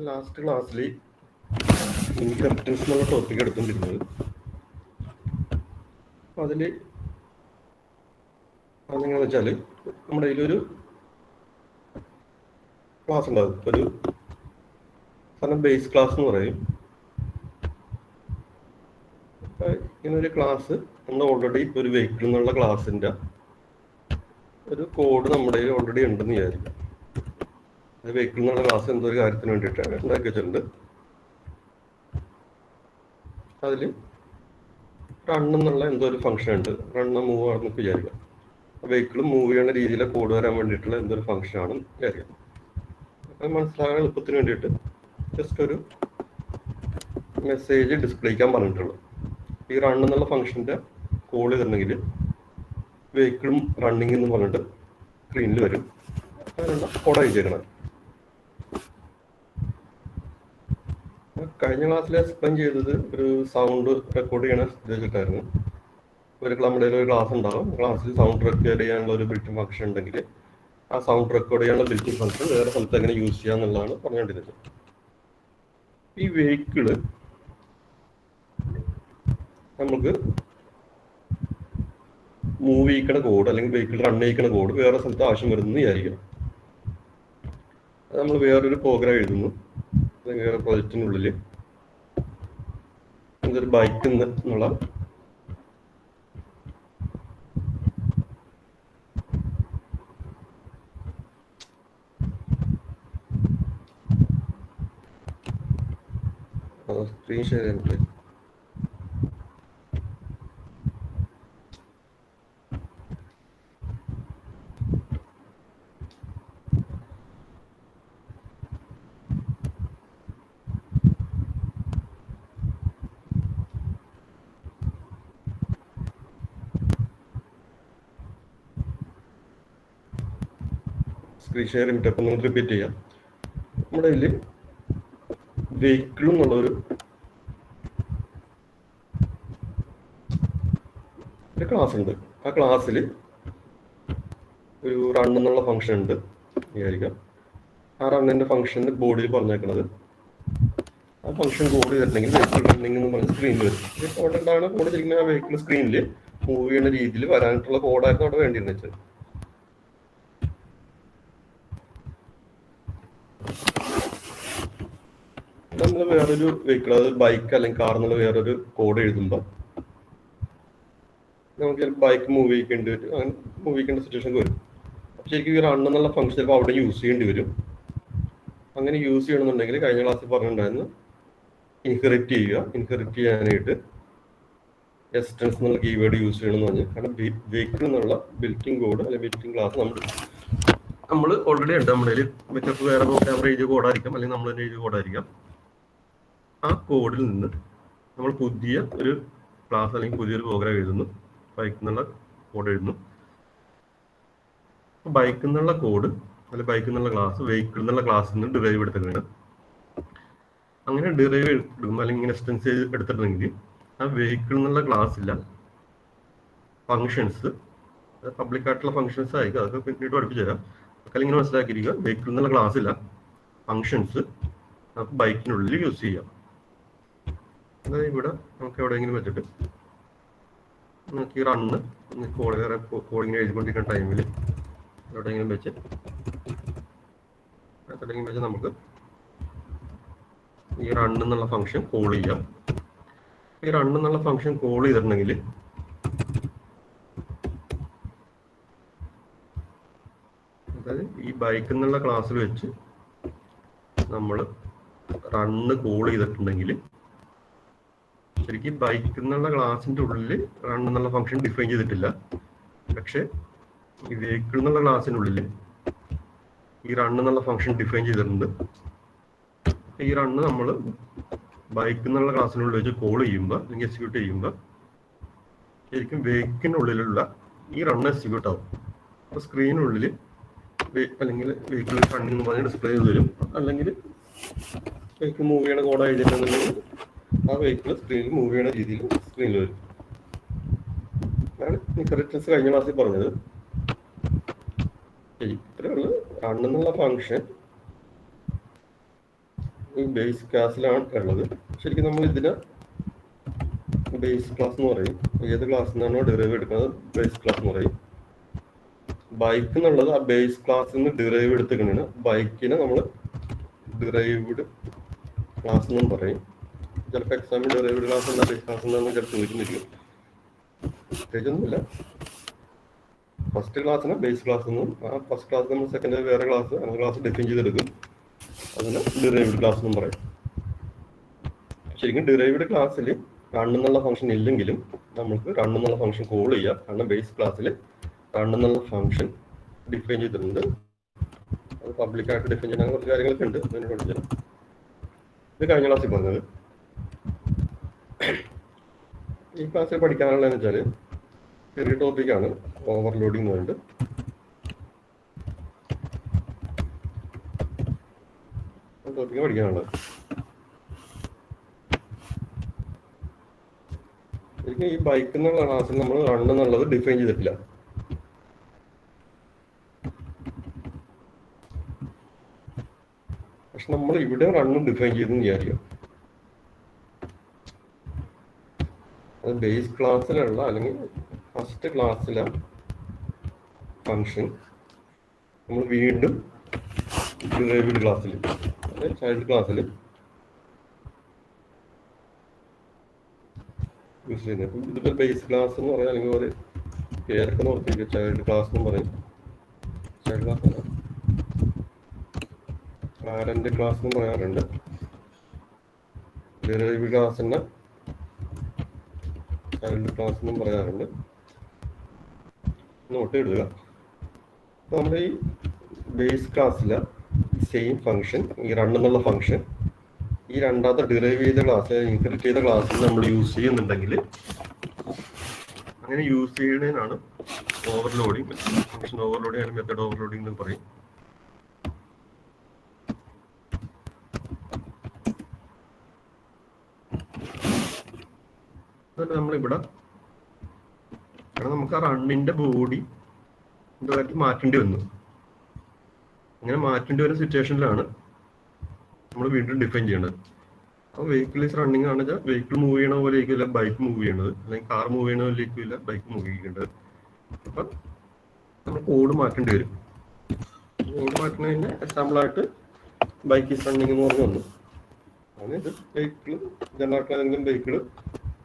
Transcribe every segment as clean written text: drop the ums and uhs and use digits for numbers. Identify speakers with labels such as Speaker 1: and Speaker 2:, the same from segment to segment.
Speaker 1: Last ക്ലാസ്സിൽ inheritance എന്നുള്ള topic എടുത്തുകൊണ്ടിരുന്നത്. അപ്പോൾ അതിൽ അതെങ്ങനെയാണെന്ന് വെച്ചാൽ നമ്മുടെ ഇതിലൊരു ക്ലാസ് ഉണ്ടാകും, ഒരു സാധനം ബേസ് ക്ലാസ് എന്ന് പറയും. ഇങ്ങനൊരു ക്ലാസ് നമ്മൾ ഓൾറെഡി ഒരു വെഹിക്കിൾ എന്നുള്ള ക്ലാസ്സിൻ്റെ ഒരു കോഡ് നമ്മുടെ കയ്യിൽ ഓൾറെഡി ഉണ്ടെന്ന് വിചാരിക്കാം. വെഹിക്കിൾ എന്നുള്ള ക്ലാസ് എന്തോ ഒരു കാര്യത്തിന് വേണ്ടിയിട്ടാണ് ഉണ്ടാക്കി വെച്ചിട്ടുണ്ട്. അതിൽ റൺ എന്നുള്ള എന്തോ ഒരു ഫംഗ്ഷൻ ഉണ്ട്. റണ്ണ് മൂവ് ആണെന്നൊക്കെ വിചാരിക്കാം. വെഹിക്കിൾ മൂവ് ചെയ്യുന്ന രീതിയിൽ കോഡ് വരാൻ വേണ്ടിയിട്ടുള്ള എന്തോ ഒരു ഫംഗ്ഷൻ ആണെന്ന് വിചാരിക്കാം. അത് മനസ്സിലാകാൻ എളുപ്പത്തിന് വേണ്ടിയിട്ട് ജസ്റ്റ് ഒരു മെസ്സേജ് ഡിസ്പ്ലേ ചെയ്യാൻ പറഞ്ഞിട്ടുള്ളൂ. ഈ റൺ എന്നുള്ള ഫംഗ്ഷൻ്റെ കോൾ ചെയ്തിട്ടുണ്ടെങ്കിൽ വെഹിക്കിളും റണ്ണിങ് എന്ന് പറഞ്ഞിട്ട് സ്ക്രീനിൽ വരും. അതിനുള്ള കോഡ് അയച്ചേക്കണം. കഴിഞ്ഞ ക്ലാസ്സിൽ എക്സ്പ്ലെയിൻ ചെയ്തത് ഒരു സൗണ്ട് റെക്കോർഡ് ചെയ്യണ ഉദ്ദേശിച്ചിട്ടായിരുന്നു. നമ്മുടെ ഒരു ക്ലാസ് ഉണ്ടാകും. ക്ലാസ്സിൽ സൗണ്ട് റെക്കോർഡ് ചെയ്യാനുള്ള ഒരു ബിൽറ്റ് ഫംഗ്ഷൻ ഉണ്ടെങ്കിൽ ആ സൗണ്ട് റെക്കോർഡ് ചെയ്യാനുള്ള ബിൽറ്റ് ഫംഗ്ഷൻ വേറെ സ്ഥലത്ത് എങ്ങനെ യൂസ് ചെയ്യുക എന്നുള്ളതാണ് പറഞ്ഞുകൊണ്ടിരുന്നത്. ഈ വെഹിക്കിള് നമുക്ക് മൂവ് ചെയ്യിക്കണ കോഡ് അല്ലെങ്കിൽ വെഹിക്കിൾ റൺ ചെയ്യിക്കണ കോഡ് വേറെ സ്ഥലത്ത് ആവശ്യം വരുന്നു വിചാരിക്കണം. അത് നമ്മൾ വേറൊരു പ്രോഗ്രാം എഴുതുന്നു. വേറെ പ്രോജക്റ്റിനുള്ളിൽ ഇതൊരു ബൈക്ക് എന്നുള്ള സ്ക്രീൻ ഷെയർ ചെയ്യാൻ സ്ക്രീൻ ഷെയർ ചെയ്തിട്ട് അപ്പം നമുക്ക് റിപ്പീറ്റ് ചെയ്യാം. നമ്മുടെ ഇതിൽ വെഹിക്കിൾ എന്നുള്ളൊരു ക്ലാസ് ഉണ്ട്. ആ ക്ലാസ്സിൽ ഒരു റൺ എന്നുള്ള ഫംഗ്ഷൻ ഉണ്ട് വിചാരിക്കാം. ആ റണ്ണിൻ്റെ ഫംഗ്ഷൻ്റെ ബോഡിയിൽ പറഞ്ഞേക്കുന്നത് ആ ഫംഗ്ഷൻ കോഡ് ചെയ്തിട്ടുണ്ടെങ്കിൽ വെഹിക്കിൾ റണ്ണിങ് എന്ന് പറഞ്ഞ സ്ക്രീനിൽ വരും. അതുകൊണ്ടാണ് കോഡ് ചെയ്തിരിക്കുന്ന ആ വെഹിക്കിൾ സ്ക്രീനിൽ മൂവ് ചെയ്യുന്ന രീതിയിൽ വരാനായിട്ടുള്ള കോഡായിരുന്നു അവിടെ വേണ്ടിയിരുന്നത്. നമ്മൾ വേറൊരു വെഹിക്കിൾ, അത് ബൈക്ക് അല്ലെങ്കിൽ കാർ എന്നുള്ള വേറൊരു കോഡ് എഴുതുമ്പോൾ നമുക്ക് ചിലപ്പോൾ ബൈക്ക് മൂവ് ചെയ്യേണ്ടി വരും. അങ്ങനെ മൂവ് ചെയ്യേണ്ട സിറ്റുവേഷൻ വരും. അപ്പോൾ ശരിക്കും ഈ റൺ എന്നുള്ള ഫംഗ്ഷൻ ചിലപ്പോൾ അവിടെ യൂസ് ചെയ്യേണ്ടി വരും. അങ്ങനെ യൂസ് ചെയ്യണമെന്നുണ്ടെങ്കിൽ കഴിഞ്ഞ ക്ലാസ്സിൽ പറഞ്ഞിട്ടുണ്ടായിരുന്നു ഇൻഹെറിറ്റ് ചെയ്യുക. ഇൻഹെറിറ്റ് ചെയ്യാനായിട്ട് എക്സ്റ്റൻസ് എന്നുള്ള കീവേഡ് യൂസ് ചെയ്യണമെന്ന് പറഞ്ഞു. കാരണം വെഹിക്കിൾ എന്നുള്ള ബിൽറ്റിംഗ് കോഡ് അല്ലെങ്കിൽ ബിൽറ്റിംഗ് ക്ലാസ് നമ്മൾ ഓൾറെഡി ഉണ്ട്. നമ്മുടെ മറ്റൊക്കെ വേറെ പ്രോഗ്രാമർ എഴുതിയ കോഡായിരിക്കാം, അല്ലെങ്കിൽ നമ്മൾ തന്നെ എഴുതിയ കോഡായിരിക്കാം. ആ കോഡിൽ നിന്ന് നമ്മൾ പുതിയ ഒരു ക്ലാസ് അല്ലെങ്കിൽ പുതിയൊരു പ്രോഗ്രാം എഴുതുന്നു. ബൈക്ക് എന്നുള്ള കോഡ് എഴുതുന്നു. ബൈക്ക് എന്നുള്ള കോഡ് അല്ലെങ്കിൽ ബൈക്ക് എന്നുള്ള ക്ലാസ് വെഹിക്കിൾ എന്നുള്ള ക്ലാസ്സിൽ നിന്ന് ഡിറൈവ് എടുത്തിട്ടുണ്ട്. അങ്ങനെ ഡിറൈവ് എടുക്കുമ്പോൾ അല്ലെങ്കിൽ ഇങ്ങനെ എക്സ്റ്റൻസ് എടുത്തിട്ടുണ്ടെങ്കിൽ ആ വെഹിക്കിൾ എന്നുള്ള ക്ലാസ്സില്ല ഫങ്ഷൻസ്, പബ്ലിക് ആയിട്ടുള്ള ഫങ്ഷൻസ് ആയിരിക്കും. അതൊക്കെ പിന്നീട് പഠിപ്പിച്ചു തരാം. അതൊക്കെ ഇങ്ങനെ മനസ്സിലാക്കിയിരിക്കുക. വെഹിക്കിൾ എന്നുള്ള ക്ലാസ്സില്ല ഫങ്ഷൻസ് നമുക്ക് ബൈക്കിനുള്ളിൽ യൂസ് ചെയ്യാം. അതായത് ഇവിടെ നമുക്ക് എവിടെയെങ്കിലും വെച്ചിട്ട് നമുക്ക് ഈ റണ്ണ് കോഡിങ്ങനെ എഴുതിക്കൊണ്ടിരിക്കുന്ന ടൈമിൽ എവിടെയെങ്കിലും വെച്ച് നമുക്ക് ഈ റൺ എന്നുള്ള ഫംഗ്ഷൻ കോൾ ചെയ്യാം. ഈ റൺ എന്നുള്ള ഫംഗ്ഷൻ കോൾ ചെയ്തിട്ടുണ്ടെങ്കിൽ അതായത് ഈ ബൈക്ക് എന്നുള്ള ക്ലാസ്സിൽ വെച്ച് നമ്മൾ റണ്ണ് കോൾ ചെയ്തിട്ടുണ്ടെങ്കിൽ ശരിക്കും ബൈക്ക് എന്നുള്ള ക്ലാസിൻ്റെ ഉള്ളിൽ റൺ എന്നുള്ള ഫംഗ്ഷൻ ഡിഫൈൻ ചെയ്തിട്ടില്ല. പക്ഷേ ഈ വെഹിക്കിൾ എന്നുള്ള ക്ലാസ്സിനുള്ളിൽ ഈ റൺ എന്നുള്ള ഫംഗ്ഷൻ ഡിഫൈൻ ചെയ്തിട്ടുണ്ട്. ഈ റണ്ണ് നമ്മൾ ബൈക്ക് എന്നുള്ള ക്ലാസ്സിനുള്ളിൽ വെച്ച് കോൾ ചെയ്യുമ്പോൾ അല്ലെങ്കിൽ എക്സിക്യൂട്ട് ചെയ്യുമ്പോൾ ശരിക്കും വെഹിക്കിനുള്ളിലുള്ള ഈ റണ്ണ് എക്സിക്യൂട്ട് ആവും. അപ്പോൾ സ്ക്രീനുള്ളിൽ അല്ലെങ്കിൽ വെഹിക്കിൾ റണ്ണിങ് എന്ന് പറഞ്ഞ് ഡിസ്പ്ലേ ചെയ്ത് വരും. അല്ലെങ്കിൽ വെഹിക്കിൾ മൂവ് ചെയ്യണ കോഡ് എഴുതിയിട്ടുണ്ടെങ്കിൽ ആ വെഹിക്കിൾ സ്ക്രീനിൽ മൂവ് ചെയ്യണ രീതിയിൽ സ്ക്രീനിൽ വരും. അതാണ് ഇൻഹെറിറ്റൻസ് കഴിഞ്ഞ ക്ലാസ്സിൽ പറഞ്ഞത്. ഇത്രയേ ഉള്ളൂ. റൺ എന്നുള്ള ഫംഗ്ഷൻ ഈ ബേസ് ക്ലാസ്സിലാണ് ഉള്ളത്. ശരിക്കും നമ്മൾ ഇതിനെ ബേസ് ക്ലാസ് എന്ന് പറയും. ഏത് ക്ലാസ്സിൽ നിന്നാണോ ഡിറൈവ് എടുക്കുന്നത് ബേസ് ക്ലാസ് എന്ന് പറയും. ബൈക്ക് എന്നുള്ളത് ആ ബേസ് ക്ലാസ്സിൽ നിന്ന് ഡിറൈവ് എടുത്തിരിക്കുന്നതാണ്. ബൈക്കിനെ നമ്മൾ ഡിറൈവ്ഡ് ക്ലാസ് എന്നും പറയും. ചിലപ്പോൾ എക്സാമിൽ ഡിറൈവ്ഡ് ക്ലാസ് എന്താ ബേസ് ക്ലാസ് എന്താണെന്ന് ചിലപ്പോൾ ചോദിക്കുന്നിരിക്കും. പ്രത്യേകിച്ചൊന്നുമില്ല. ഫസ്റ്റ് ക്ലാസ്സിന് ബേസ് ക്ലാസ് എന്നും ആ ഫസ്റ്റ് ക്ലാസ് നമ്മൾ സെക്കൻഡ് വേറെ ക്ലാസ് അങ്ങനെ ക്ലാസ് ഡിഫൈൻ ചെയ്തെടുക്കും. അതിന് ഡിറൈവ്ഡ് ക്ലാസ് എന്നും പറയും. ശരിക്കും ഡിറൈവ്ഡ് ക്ലാസ്സിൽ റൺ എന്നുള്ള ഫംഗ്ഷൻ ഇല്ലെങ്കിലും നമുക്ക് റൺ എന്നുള്ള ഫംഗ്ഷൻ കോൾ ചെയ്യാം. കാരണം ബേസ് ക്ലാസ്സിൽ റൺ എന്നുള്ള ഫംഗ്ഷൻ ഡിഫൈൻ ചെയ്തിട്ടുണ്ട്. അത് പബ്ലിക്കായിട്ട് ഡിഫൈൻ ചെയ്യാൻ കുറച്ച് കാര്യങ്ങളൊക്കെ ഉണ്ട്. അതിനെ പഠിച്ചാൽ ഇത് കഴിഞ്ഞ ക്ലാസ്സിൽ പറഞ്ഞത്. ഈ ക്ലാസ്സിൽ പഠിക്കാനുള്ളതെന്ന് വെച്ചാൽ ചെറിയ ടോപ്പിക്കാണ് ഓവർലോഡിംഗ് എന്ന് പറഞ്ഞിട്ട്. ടോപ്പിക്ക് പഠിക്കാനുള്ളത് ശരിക്കും ഈ ബൈക്ക് എന്നുള്ള ക്ലാസ്സിൽ നമ്മൾ റൺ എന്നുള്ളത് ഡിഫൈൻ ചെയ്തിട്ടില്ല. പക്ഷെ നമ്മൾ ഇവിടെ റണ്ണും ഡിഫൈൻ ചെയ്തെന്ന് വിചാരിക്കും. അത് ബേസ് ക്ലാസ്സിലുള്ള അല്ലെങ്കിൽ ഫസ്റ്റ് ക്ലാസ്സിലെ ഫംഗ്ഷൻ നമ്മൾ വീണ്ടും ഡിറൈവ്ഡ് ക്ലാസ്സിൽ ചൈൽഡ് ക്ലാസ്സിൽ യൂസ് ചെയ്യുന്നത്. അപ്പം ഇതിപ്പോൾ ബേസ് ക്ലാസ് എന്ന് പറയാം, അല്ലെങ്കിൽ ഒരു പേരൊക്കെ നോക്കിയിരിക്കും. ചൈൽഡ് ക്ലാസ് എന്നും പറയും. ചൈൽഡ് ക്ലാസ് പാരന്റ് ക്ലാസ് എന്നും പറയാറുണ്ട്. ഡിറൈവ്ഡ് ക്ലാസ്സിൻ്റെ ചൈൽഡ് ക്ലാസ് എന്നും പറയാറുണ്ട്. നോട്ട് എഴുതുക. അപ്പോൾ നമ്മുടെ ഈ ബേസ് ക്ലാസ്സിലെ സെയിം ഫംഗ്ഷൻ ഈ റൺ എന്നുള്ള ഫംഗ്ഷൻ ഈ രണ്ടാമത്തെ ഡിറൈവ് ചെയ്ത ക്ലാസ് ഇൻക്രിപ്റ്റ് ചെയ്ത ക്ലാസ്സിൽ നമ്മൾ യൂസ് ചെയ്യുന്നുണ്ടെങ്കിൽ അങ്ങനെ യൂസ് ചെയ്യുന്നതിനാണ് ഓവർലോഡിങ്, ഫംഗ്ഷൻ ഓവർലോഡിങ് അല്ലെങ്കിൽ മെത്തഡ് ഓവർലോഡിങ് എന്ന് പറയും. നമ്മളിവിടെ കാരണം നമുക്ക് ആ റണ്ണിന്റെ ബോഡി കാര്യത്തിൽ മാറ്റേണ്ടി വന്നു. അങ്ങനെ മാറ്റേണ്ടി വരുന്ന സിറ്റുവേഷനിലാണ് നമ്മൾ വീണ്ടും ഡിഫൈൻ ചെയ്യേണ്ടത്. അപ്പോൾ വെഹിക്കിൾ ഈസ് റണ്ണിങ് ആണ് വെച്ചാൽ വെഹിക്കിൾ മൂവ് ചെയ്യണ പോലെ ആയിരിക്കില്ല ബൈക്ക് മൂവ് ചെയ്യണത്, അല്ലെങ്കിൽ കാർ മൂവ് ചെയ്യണ പോലെ ആയിരിക്കില്ല ബൈക്ക് മൂവ് ചെയ്യേണ്ടത്. അപ്പം നമ്മൾ കോഡ് മാറ്റേണ്ടി വരും. കോഡ് മാറ്റുന്നതിന് എക്സാമ്പിളായിട്ട് ബൈക്ക് ഈസ് റണ്ണിങ് എന്ന് പറഞ്ഞു വന്നു. അങ്ങനെ ഇത് വെഹിക്കിൾ ജനറൽ ഏതെങ്കിലും വെഹിക്കിൾ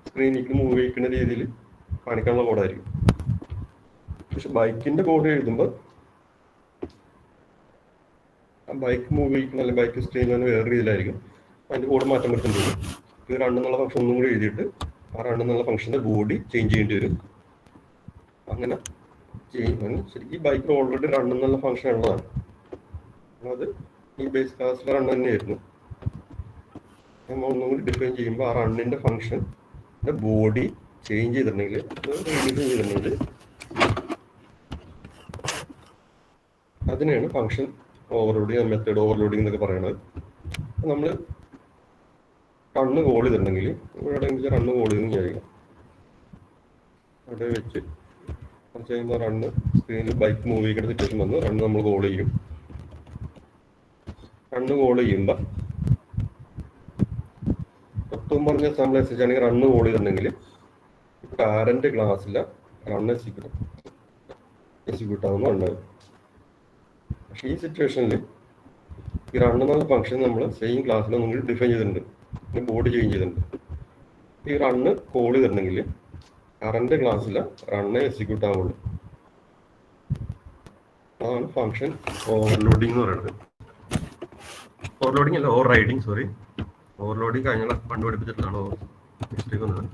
Speaker 1: സ്ക്രീനിലേക്ക് മൂവ് ചെയ്യിക്കുന്ന രീതിയിൽ കാണിക്കാനുള്ള കോഡായിരിക്കും. പക്ഷെ ബൈക്കിന്റെ കോഡ് എഴുതുമ്പോൾ ബൈക്ക് മൂവ് ചെയ്യിക്കുന്ന അല്ലെങ്കിൽ ബൈക്ക് സ്ക്രീനിൽ തന്നെ വേറെ രീതിയിലായിരിക്കും. അതിൻ്റെ കോഡ് മാറ്റം വരുത്തേണ്ടി വരും. ഇത് റൺ എന്നുള്ള ഫംഗ്ഷൻ ഒന്നും കൂടി എഴുതിയിട്ട് ആ റൺ എന്നുള്ള ഫംഗ്ഷൻ്റെ ബോഡി ചേഞ്ച് ചെയ്യേണ്ടി വരും. അങ്ങനെ ചെയ്യുമ്പോൾ ശരിക്കും ഈ ബൈക്കിൽ ഓൾറെഡി റൺ എന്നുള്ള ഫംഗ്ഷൻ ഉള്ളതാണ്. അത് ഈ ബേസ് ക്ലാസ്സിൽ റൺ തന്നെയായിരുന്നു. നമ്മൾ ഒന്നും കൂടി ഡിഫൈൻ ചെയ്യുമ്പോൾ ആ റണ്ണിൻ്റെ ഫംഗ്ഷൻ്റെ ബോഡി ചേഞ്ച് ചെയ്തിട്ടുണ്ടെങ്കിൽ റീഡിഫൈൻ ചെയ്തിട്ടുണ്ടെങ്കിൽ അതിനെയാണ് ഫംഗ്ഷൻ ഓവർലോഡിങ് മെത്തേഡ് ഓവർലോഡിങ് എന്നൊക്കെ പറയുന്നത്. നമ്മൾ റണ്ണ് കോൾ ചെയ്തിട്ടുണ്ടെങ്കിൽ ഇവിടെ റണ്ണ് കോൾ ചെയ്തെന്ന് വിചാരിക്കാം. അവിടെ വെച്ച് കുറച്ച് കഴിയുമ്പോൾ റണ്ണ് സ്ക്രീനിൽ ബൈക്ക് മൂവ് ചെയ്യേണ്ട സിറ്റുവേഷൻ വന്ന് റണ്ണ് നമ്മൾ കോൾ ചെയ്യും. റണ്ണ് കോൾ ചെയ്യുമ്പോൾ ഒട്ടും പറഞ്ഞ എക്സാമ്പിൾ അനുസരിച്ചാണെങ്കിൽ റണ്ണ് കോൾ ചെയ്തിട്ടുണ്ടെങ്കിൽ പാരന്റ് ക്ലാസ്സിലെ റണ്ണ് എക്സിക്യൂട്ട് ആവുന്ന ഉണ്ടാകും. പക്ഷേ ഈ സിറ്റുവേഷനിൽ ഈ റൺ എന്നുള്ള ഫംഗ്ഷൻ നമ്മൾ സെയിം ക്ലാസ്സിൽ ഒന്നും കൂടി ഡിഫൈൻ ചെയ്തിട്ടുണ്ട്, ബോഡി ചേഞ്ച് ചെയ്തിട്ടുണ്ട്. ഈ റണ്ണ് കോൾ ചെയ്തിട്ടുണ്ടെങ്കിൽ കറണ്ട് ക്ലാസ്സിൽ റണ്ണ് എക്സിക്യൂട്ട് ആവുള്ളൂ. അതാണ് ഫംഗ്ഷൻ ഓവർലോഡിങ് എന്ന് പറയുന്നത്. ഓവർലോഡിങ് അല്ല, ഓവർ റൈഡിങ്, സോറി. ഓവർലോഡിങ് കഴിഞ്ഞ പണ്ട് പഠിപ്പിച്ചിട്ടാണ് മിസ്റ്റേക്ക് വന്നത്.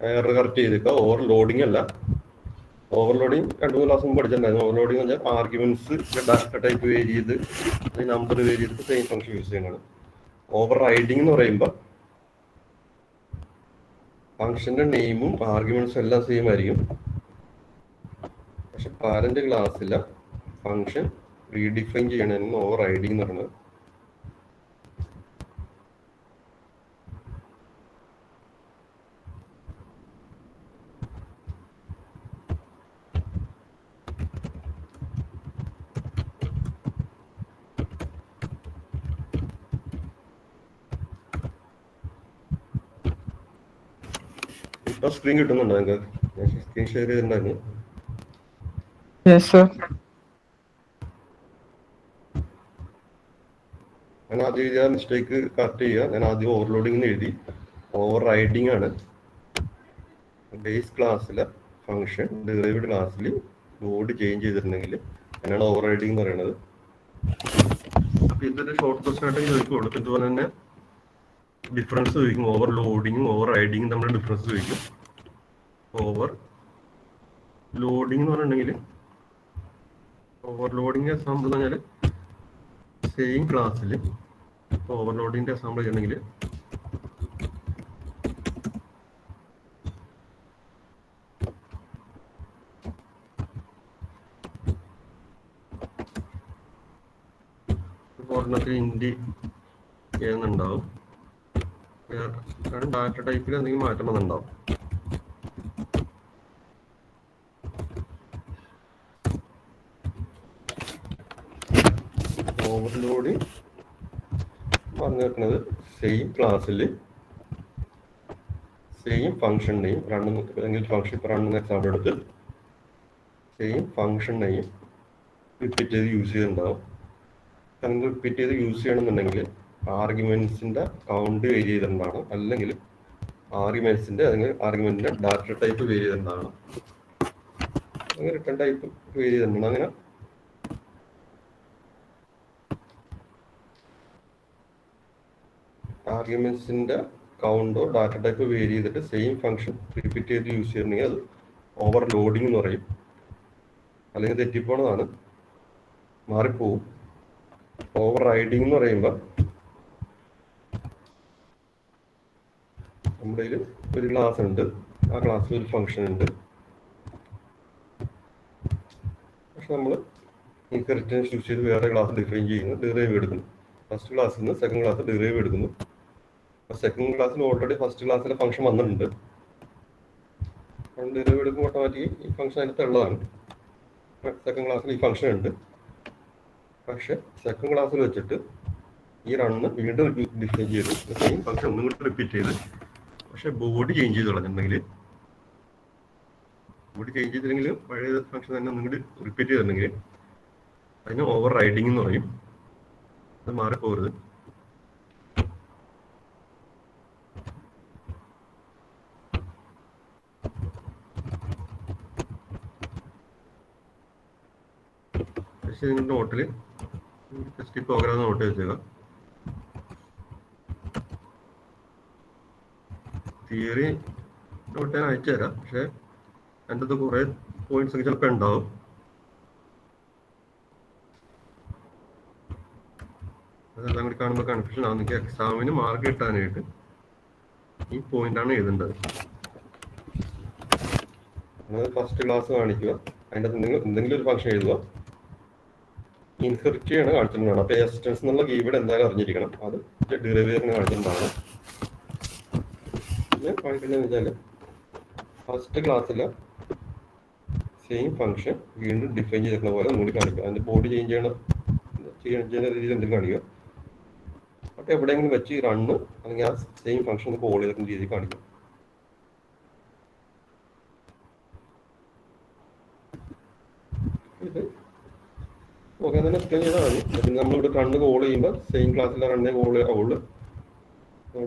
Speaker 1: എറർ കറക്റ്റ് ചെയ്തേക്കുക. ഓവർലോഡിങ് അല്ല, ഓവർലോഡിങ് 2-3 ക്ലാസ് മുമ്പ് പഠിച്ചിട്ടുണ്ടായിരുന്നു. ഓവർലോഡിങ് എന്ന് വെച്ചാൽ ആർഗ്യുമെന്റ്സ് ഡാറ്റ ടൈപ്പ് വേരി ചെയ്ത് നമ്പർ വേരി ചെയ്തിട്ട് സെയിം ഫംഗ്ഷൻ യൂസ് ചെയ്യുന്നതാണ്. ഓവർ റൈഡിങ് എന്ന് പറയുമ്പോൾ ഫംഗ്ഷന്റെ നെയിമും ആർഗ്യുമെന്റ്സും എല്ലാം സെയിം ആയിരിക്കും. പക്ഷെ പാരന്റ് ക്ലാസ്സിലെ ഫംഗ്ഷൻ റീഡിഫൈൻ ചെയ്യണമെന്ന് ഓവർ റൈഡിങ് എന്ന് പറയുന്നത്. ഇപ്പൊ സ്ക്രീൻ കിട്ടുന്നുണ്ടോ നിങ്ങൾക്ക്? ഞാൻ സ്ക്രീൻ ഷെയർ ചെയ്തിട്ടുണ്ടായിരുന്നു. ഞാൻ ആദ്യം എഴുതിയ മിസ്റ്റേക്ക് കറക്റ്റ് ചെയ്യുക. ഞാൻ ആദ്യം ഓവർലോഡിംഗ് എഴുതി, ഓവർ റൈഡിങ് ആണ്. ബേസ് ക്ലാസ്സിലെ ഫംഗ്ഷൻ ഡിറൈവ്ഡ് ക്ലാസ്സിൽ ലോഡ് ചേഞ്ച് ചെയ്തിട്ടുണ്ടെങ്കിൽ അതിനാണ് ഓവർ റൈഡിങ് എന്ന് പറയുന്നത്. അപ്പൊ ഇതൊരു ഷോർട്ട് ക്വസ്റ്റൻ ആയിട്ട് ചോദിക്കുള്ളൂ. ഇതുപോലെ തന്നെ ഡിഫറൻസ് ചോദിക്കും. ഓവർ ലോഡിങ്ങും ഓവർ റൈഡിങ്ങും തമ്മിൽ ഡിഫറൻസ് ചോദിക്കും. ഓവർ ലോഡിങ് എന്ന് പറഞ്ഞിട്ടുണ്ടെങ്കിൽ ഓവർലോഡിങ്ങിന്റെ എക്സാമ്പിൾ എന്ന് പറഞ്ഞാൽ സെയിം ക്ലാസ്സിൽ ഓവർലോഡിങ്ങിന്റെ എക്സാമ്പിൾ ചെയ്യണമെങ്കിൽ ഒരെണ്ണത്തിൽ ഇൻഡി ചെയ്യുന്നുണ്ടാവും, ഡാറ്റ ടൈപ്പിൽ എന്തെങ്കിലും മാറ്റം വന്നിട്ടുണ്ടാവും. ഓവർലോഡ് പറഞ്ഞു വെക്കുന്നത് സെയിം ക്ലാസ്സിൽ സെയിം ഫംഗ്ഷൻ നെയിം അല്ലെങ്കിൽ ഫംഗ്ഷൻ ഇപ്പോൾ റൺ എന്ന എക്സാമ്പിൾ എടുത്ത് സെയിം ഫംഗ്ഷൻ നെയിം റിപ്പീറ്റ് ചെയ്ത് യൂസ് ചെയ്തിട്ടുണ്ടാവും. അങ്ങനെ റിപ്പീറ്റ് ചെയ്ത് യൂസ് ചെയ്യണമെന്നുണ്ടെങ്കിൽ ആർഗ്യുമെന്റ്സിന്റെ കൗണ്ട് വേരി ചെയ്തിട്ടുണ്ടാവണം, അല്ലെങ്കിൽ ആർഗ്യുമെന്റിന്റെ ഡാറ്റ ടൈപ്പ് വേരി ചെയ്തിട്ടുണ്ടാവണം, അങ്ങനെ റിട്ടേൺ ടൈപ്പ് വേരി ചെയ്തിട്ടുണ്ടാവും. അങ്ങനെ ആർഗ്യുമെന്റ്സിന്റെ കൗണ്ടോ ഡാറ്റ ടൈപ്പ് വേരി ചെയ്തിട്ട് സെയിം ഫംഗ്ഷൻ റിപ്പീറ്റ് ചെയ്ത് യൂസ് ചെയ്തിട്ടുണ്ടെങ്കിൽ അത് ഓവർ ലോഡിംഗ് എന്ന് പറയും. അല്ലെങ്കിൽ തെറ്റിപ്പോണതാണ്, മാറിപ്പോവും. ഓവർ റൈഡിങ് എന്ന് പറയുമ്പോൾ നമ്മുടെ കയ്യിൽ ഒരു ക്ലാസ് ഉണ്ട്, ആ ക്ലാസ്സിൽ ഒരു ഫംഗ്ഷൻ ഉണ്ട്. പക്ഷെ നമ്മൾ ഇൻഹെറിറ്റൻസ് യൂസ് ചെയ്ത് വേറെ ക്ലാസ് ഡിഫൈൻ ചെയ്യുന്നു, ഡിറൈവ് എടുക്കുന്നു. ഫസ്റ്റ് ക്ലാസ്സിൽ നിന്ന് സെക്കൻഡ് ക്ലാസ് ഡിറൈവ് എടുക്കുന്നു. സെക്കൻഡ് ക്ലാസ്സിൽ ഓൾറെഡി ഫസ്റ്റ് ക്ലാസ്സിലെ ഫംഗ്ഷൻ വന്നിട്ടുണ്ട്. ഡിറൈവ് എടുക്കുമ്പോൾ ഓട്ടോമാറ്റിക് ഈ ഫംഗ്ഷൻ അതിനകത്ത് ഉള്ളതാണ്. സെക്കൻഡ് ക്ലാസ്സിൽ ഈ ഫംഗ്ഷൻ ഉണ്ട്. പക്ഷെ സെക്കൻഡ് ക്ലാസ്സിൽ വെച്ചിട്ട് ഈ റണ്ണ് വീണ്ടും ഡിഫൈൻ ചെയ്ത് സെയിം ഫംഗ്ഷൻ ഒന്നും കൂടി റിപ്പീറ്റ് ചെയ്ത്, പക്ഷെ ബോഡി ചേഞ്ച് ചെയ്ത് കളഞ്ഞിട്ടുണ്ടെങ്കിൽ, ബോഡി ചേഞ്ച് ചെയ്തില്ലെങ്കിൽ പഴയ ഫംഗ്ഷൻ തന്നെ ഒന്നും കൂടി റിപ്പീറ്റ് ചെയ്തിട്ടുണ്ടെങ്കിൽ അതിന് ഓവർ റൈഡിങ് എന്ന് പറയും. അത് മാറിപ്പോകരുത്. പക്ഷെ നിങ്ങളുടെ നോട്ടിൽ ജസ്റ്റ് പ്രോഗ്രാം നോട്ട് വെച്ചേക്കുക. തിയറി നോട്ട് ഞാൻ അയച്ചു തരാം, പക്ഷെ എൻ്റെ അത് കുറേ പോയിന്റ്സ് ഒക്കെ ചിലപ്പോൾ ഉണ്ടാവും. അതെല്ലാം കൂടി കാണുമ്പോൾ കൺഫ്യൂഷൻ ആവും. നിങ്ങൾക്ക് എക്സാമിന് മാർക്ക് കിട്ടാനായിട്ട് ഈ പോയിന്റാണ് എഴുതേണ്ടത്. ഫസ്റ്റ് ക്ലാസ് കാണിക്കുക, അതിൻ്റെ എന്തെങ്കിലും ഒരു ഫംഗ്ഷൻ എഴുതുക. ഇൻഹെറിറ്റ് ചെയ്യണം കാണിച്ചിട്ടുണ്ടാണ്. അപ്പോൾ എസ്റ്റൻസ് എന്നുള്ള കീവേഡ് എന്തായാലും അറിഞ്ഞിരിക്കണം. അത് ഡിറൈവേറിന് കാണിച്ചിട്ടുണ്ടാണ്. പിന്നെ കാണിക്കുന്നതെന്ന് വെച്ചാൽ ഫസ്റ്റ് ക്ലാസ്സിലെ സെയിം ഫംഗ്ഷൻ വീണ്ടും ഡിഫൈൻ ചെയ്തിരിക്കുന്ന പോലെ ഒന്നുകൂടി കാണിക്കുക. അതിൻ്റെ ബോഡി ചേഞ്ച് ചെയ്യുന്ന രീതിയിൽ എന്തെങ്കിലും കാണിക്കുക. അപ്പോൾ എവിടെയെങ്കിലും വെച്ച് ഈ റണ്ണ് അല്ലെങ്കിൽ ആ സെയിം ഫംഗ്ഷൻ കോൾ ചെയ്തിരിക്കുന്ന രീതിയിൽ കാണിക്കുക. ഇത് ഓക്കെ തന്നെ എക്സ്പ്ലെയിൻ ചെയ്താൽ മതി. പിന്നെ നമ്മളിവിടെ റണ്ണ് കോൾ ചെയ്യുമ്പോൾ സെയിം ക്ലാസ്സിലെ റണ്ണേ കോൾ ആവുള്ളൂ.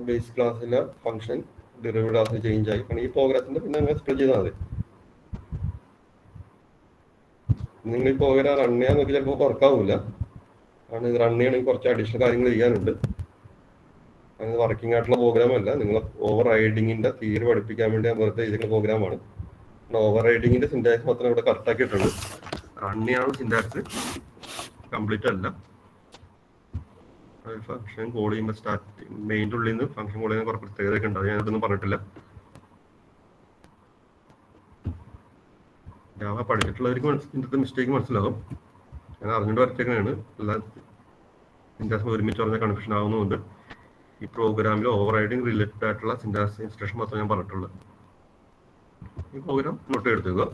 Speaker 1: ബേസ് ക്ലാസ്സിലെ ഫംഗ്ഷൻ ഡിറൈവ്ഡ് ക്ലാസ്സിൽ ചേഞ്ച് ആയി. കാരണം ഈ പ്രോഗ്രാമിന്റെ പിന്നെ അങ്ങനെ എക്സ്പ്ലെയിൻ ചെയ്താൽ മതി. നിങ്ങൾ ഈ പ്രോഗ്രാം റൺ ചെയ്യാൻ നോക്കി ചിലപ്പോൾ വർക്കാവില്ല. കാരണം ഇത് റൺ ചെയ്യണമെങ്കിൽ കുറച്ച് അഡീഷണൽ കാര്യങ്ങൾ ചെയ്യാനുണ്ട്. അങ്ങനെ വർക്കിംഗ് ആയിട്ടുള്ള പ്രോഗ്രാം അല്ല. നിങ്ങൾ ഓവർ റൈഡിങ്ങിന്റെ തിയറി പഠിപ്പിക്കാൻ വേണ്ടി ഞാൻ വെറുതെ ചെയ്തിട്ടുള്ള പ്രോഗ്രാമാണ്. ഓവർ റൈഡിങ്ങിന്റെ സിന്റാക്സ് മാത്രം ഇവിടെ കറക്റ്റ് ആക്കിയിട്ടുണ്ട്. റൺ ചെയ്യാനുള്ള സിന്റാക്സ് കംപ്ലീറ്റ് അല്ല. ഫംഗ്ഷൻ കോൾ ചെയ്യുമ്പോൾ സ്റ്റാർട്ട് മെയിൻ്റെ ഉള്ളിൽ നിന്ന് ഫംഗ്ഷൻ കോൾ ചെയ്യുന്ന കുറച്ച് പ്രത്യേകതയൊക്കെ ഉണ്ട്. അത് ഞാനതൊന്നും പറഞ്ഞിട്ടില്ല. ജാവ പഠിച്ചിട്ടുള്ളവർക്ക് ഇന്നത്തെ മിസ്റ്റേക്ക് മനസ്സിലാവും. ഞാൻ അറിഞ്ഞിട്ട് വരച്ചേക്കാണ്. എല്ലാ സിന്റാക്സും ഒരുമിച്ച് പറഞ്ഞാൽ കൺഫ്യൂഷൻ ആവുന്നുണ്ട്. ഈ പ്രോഗ്രാമിൽ ഓവർ റൈഡിങ് റിലേറ്റഡ് ആയിട്ടുള്ള സിന്റാക്സ് ഇൻസ്ട്രക്ഷൻ മാത്രമേ ഞാൻ പറഞ്ഞിട്ടുള്ളൂ. ഈ പ്രോഗ്രാം നോട്ട് എടുത്തുക.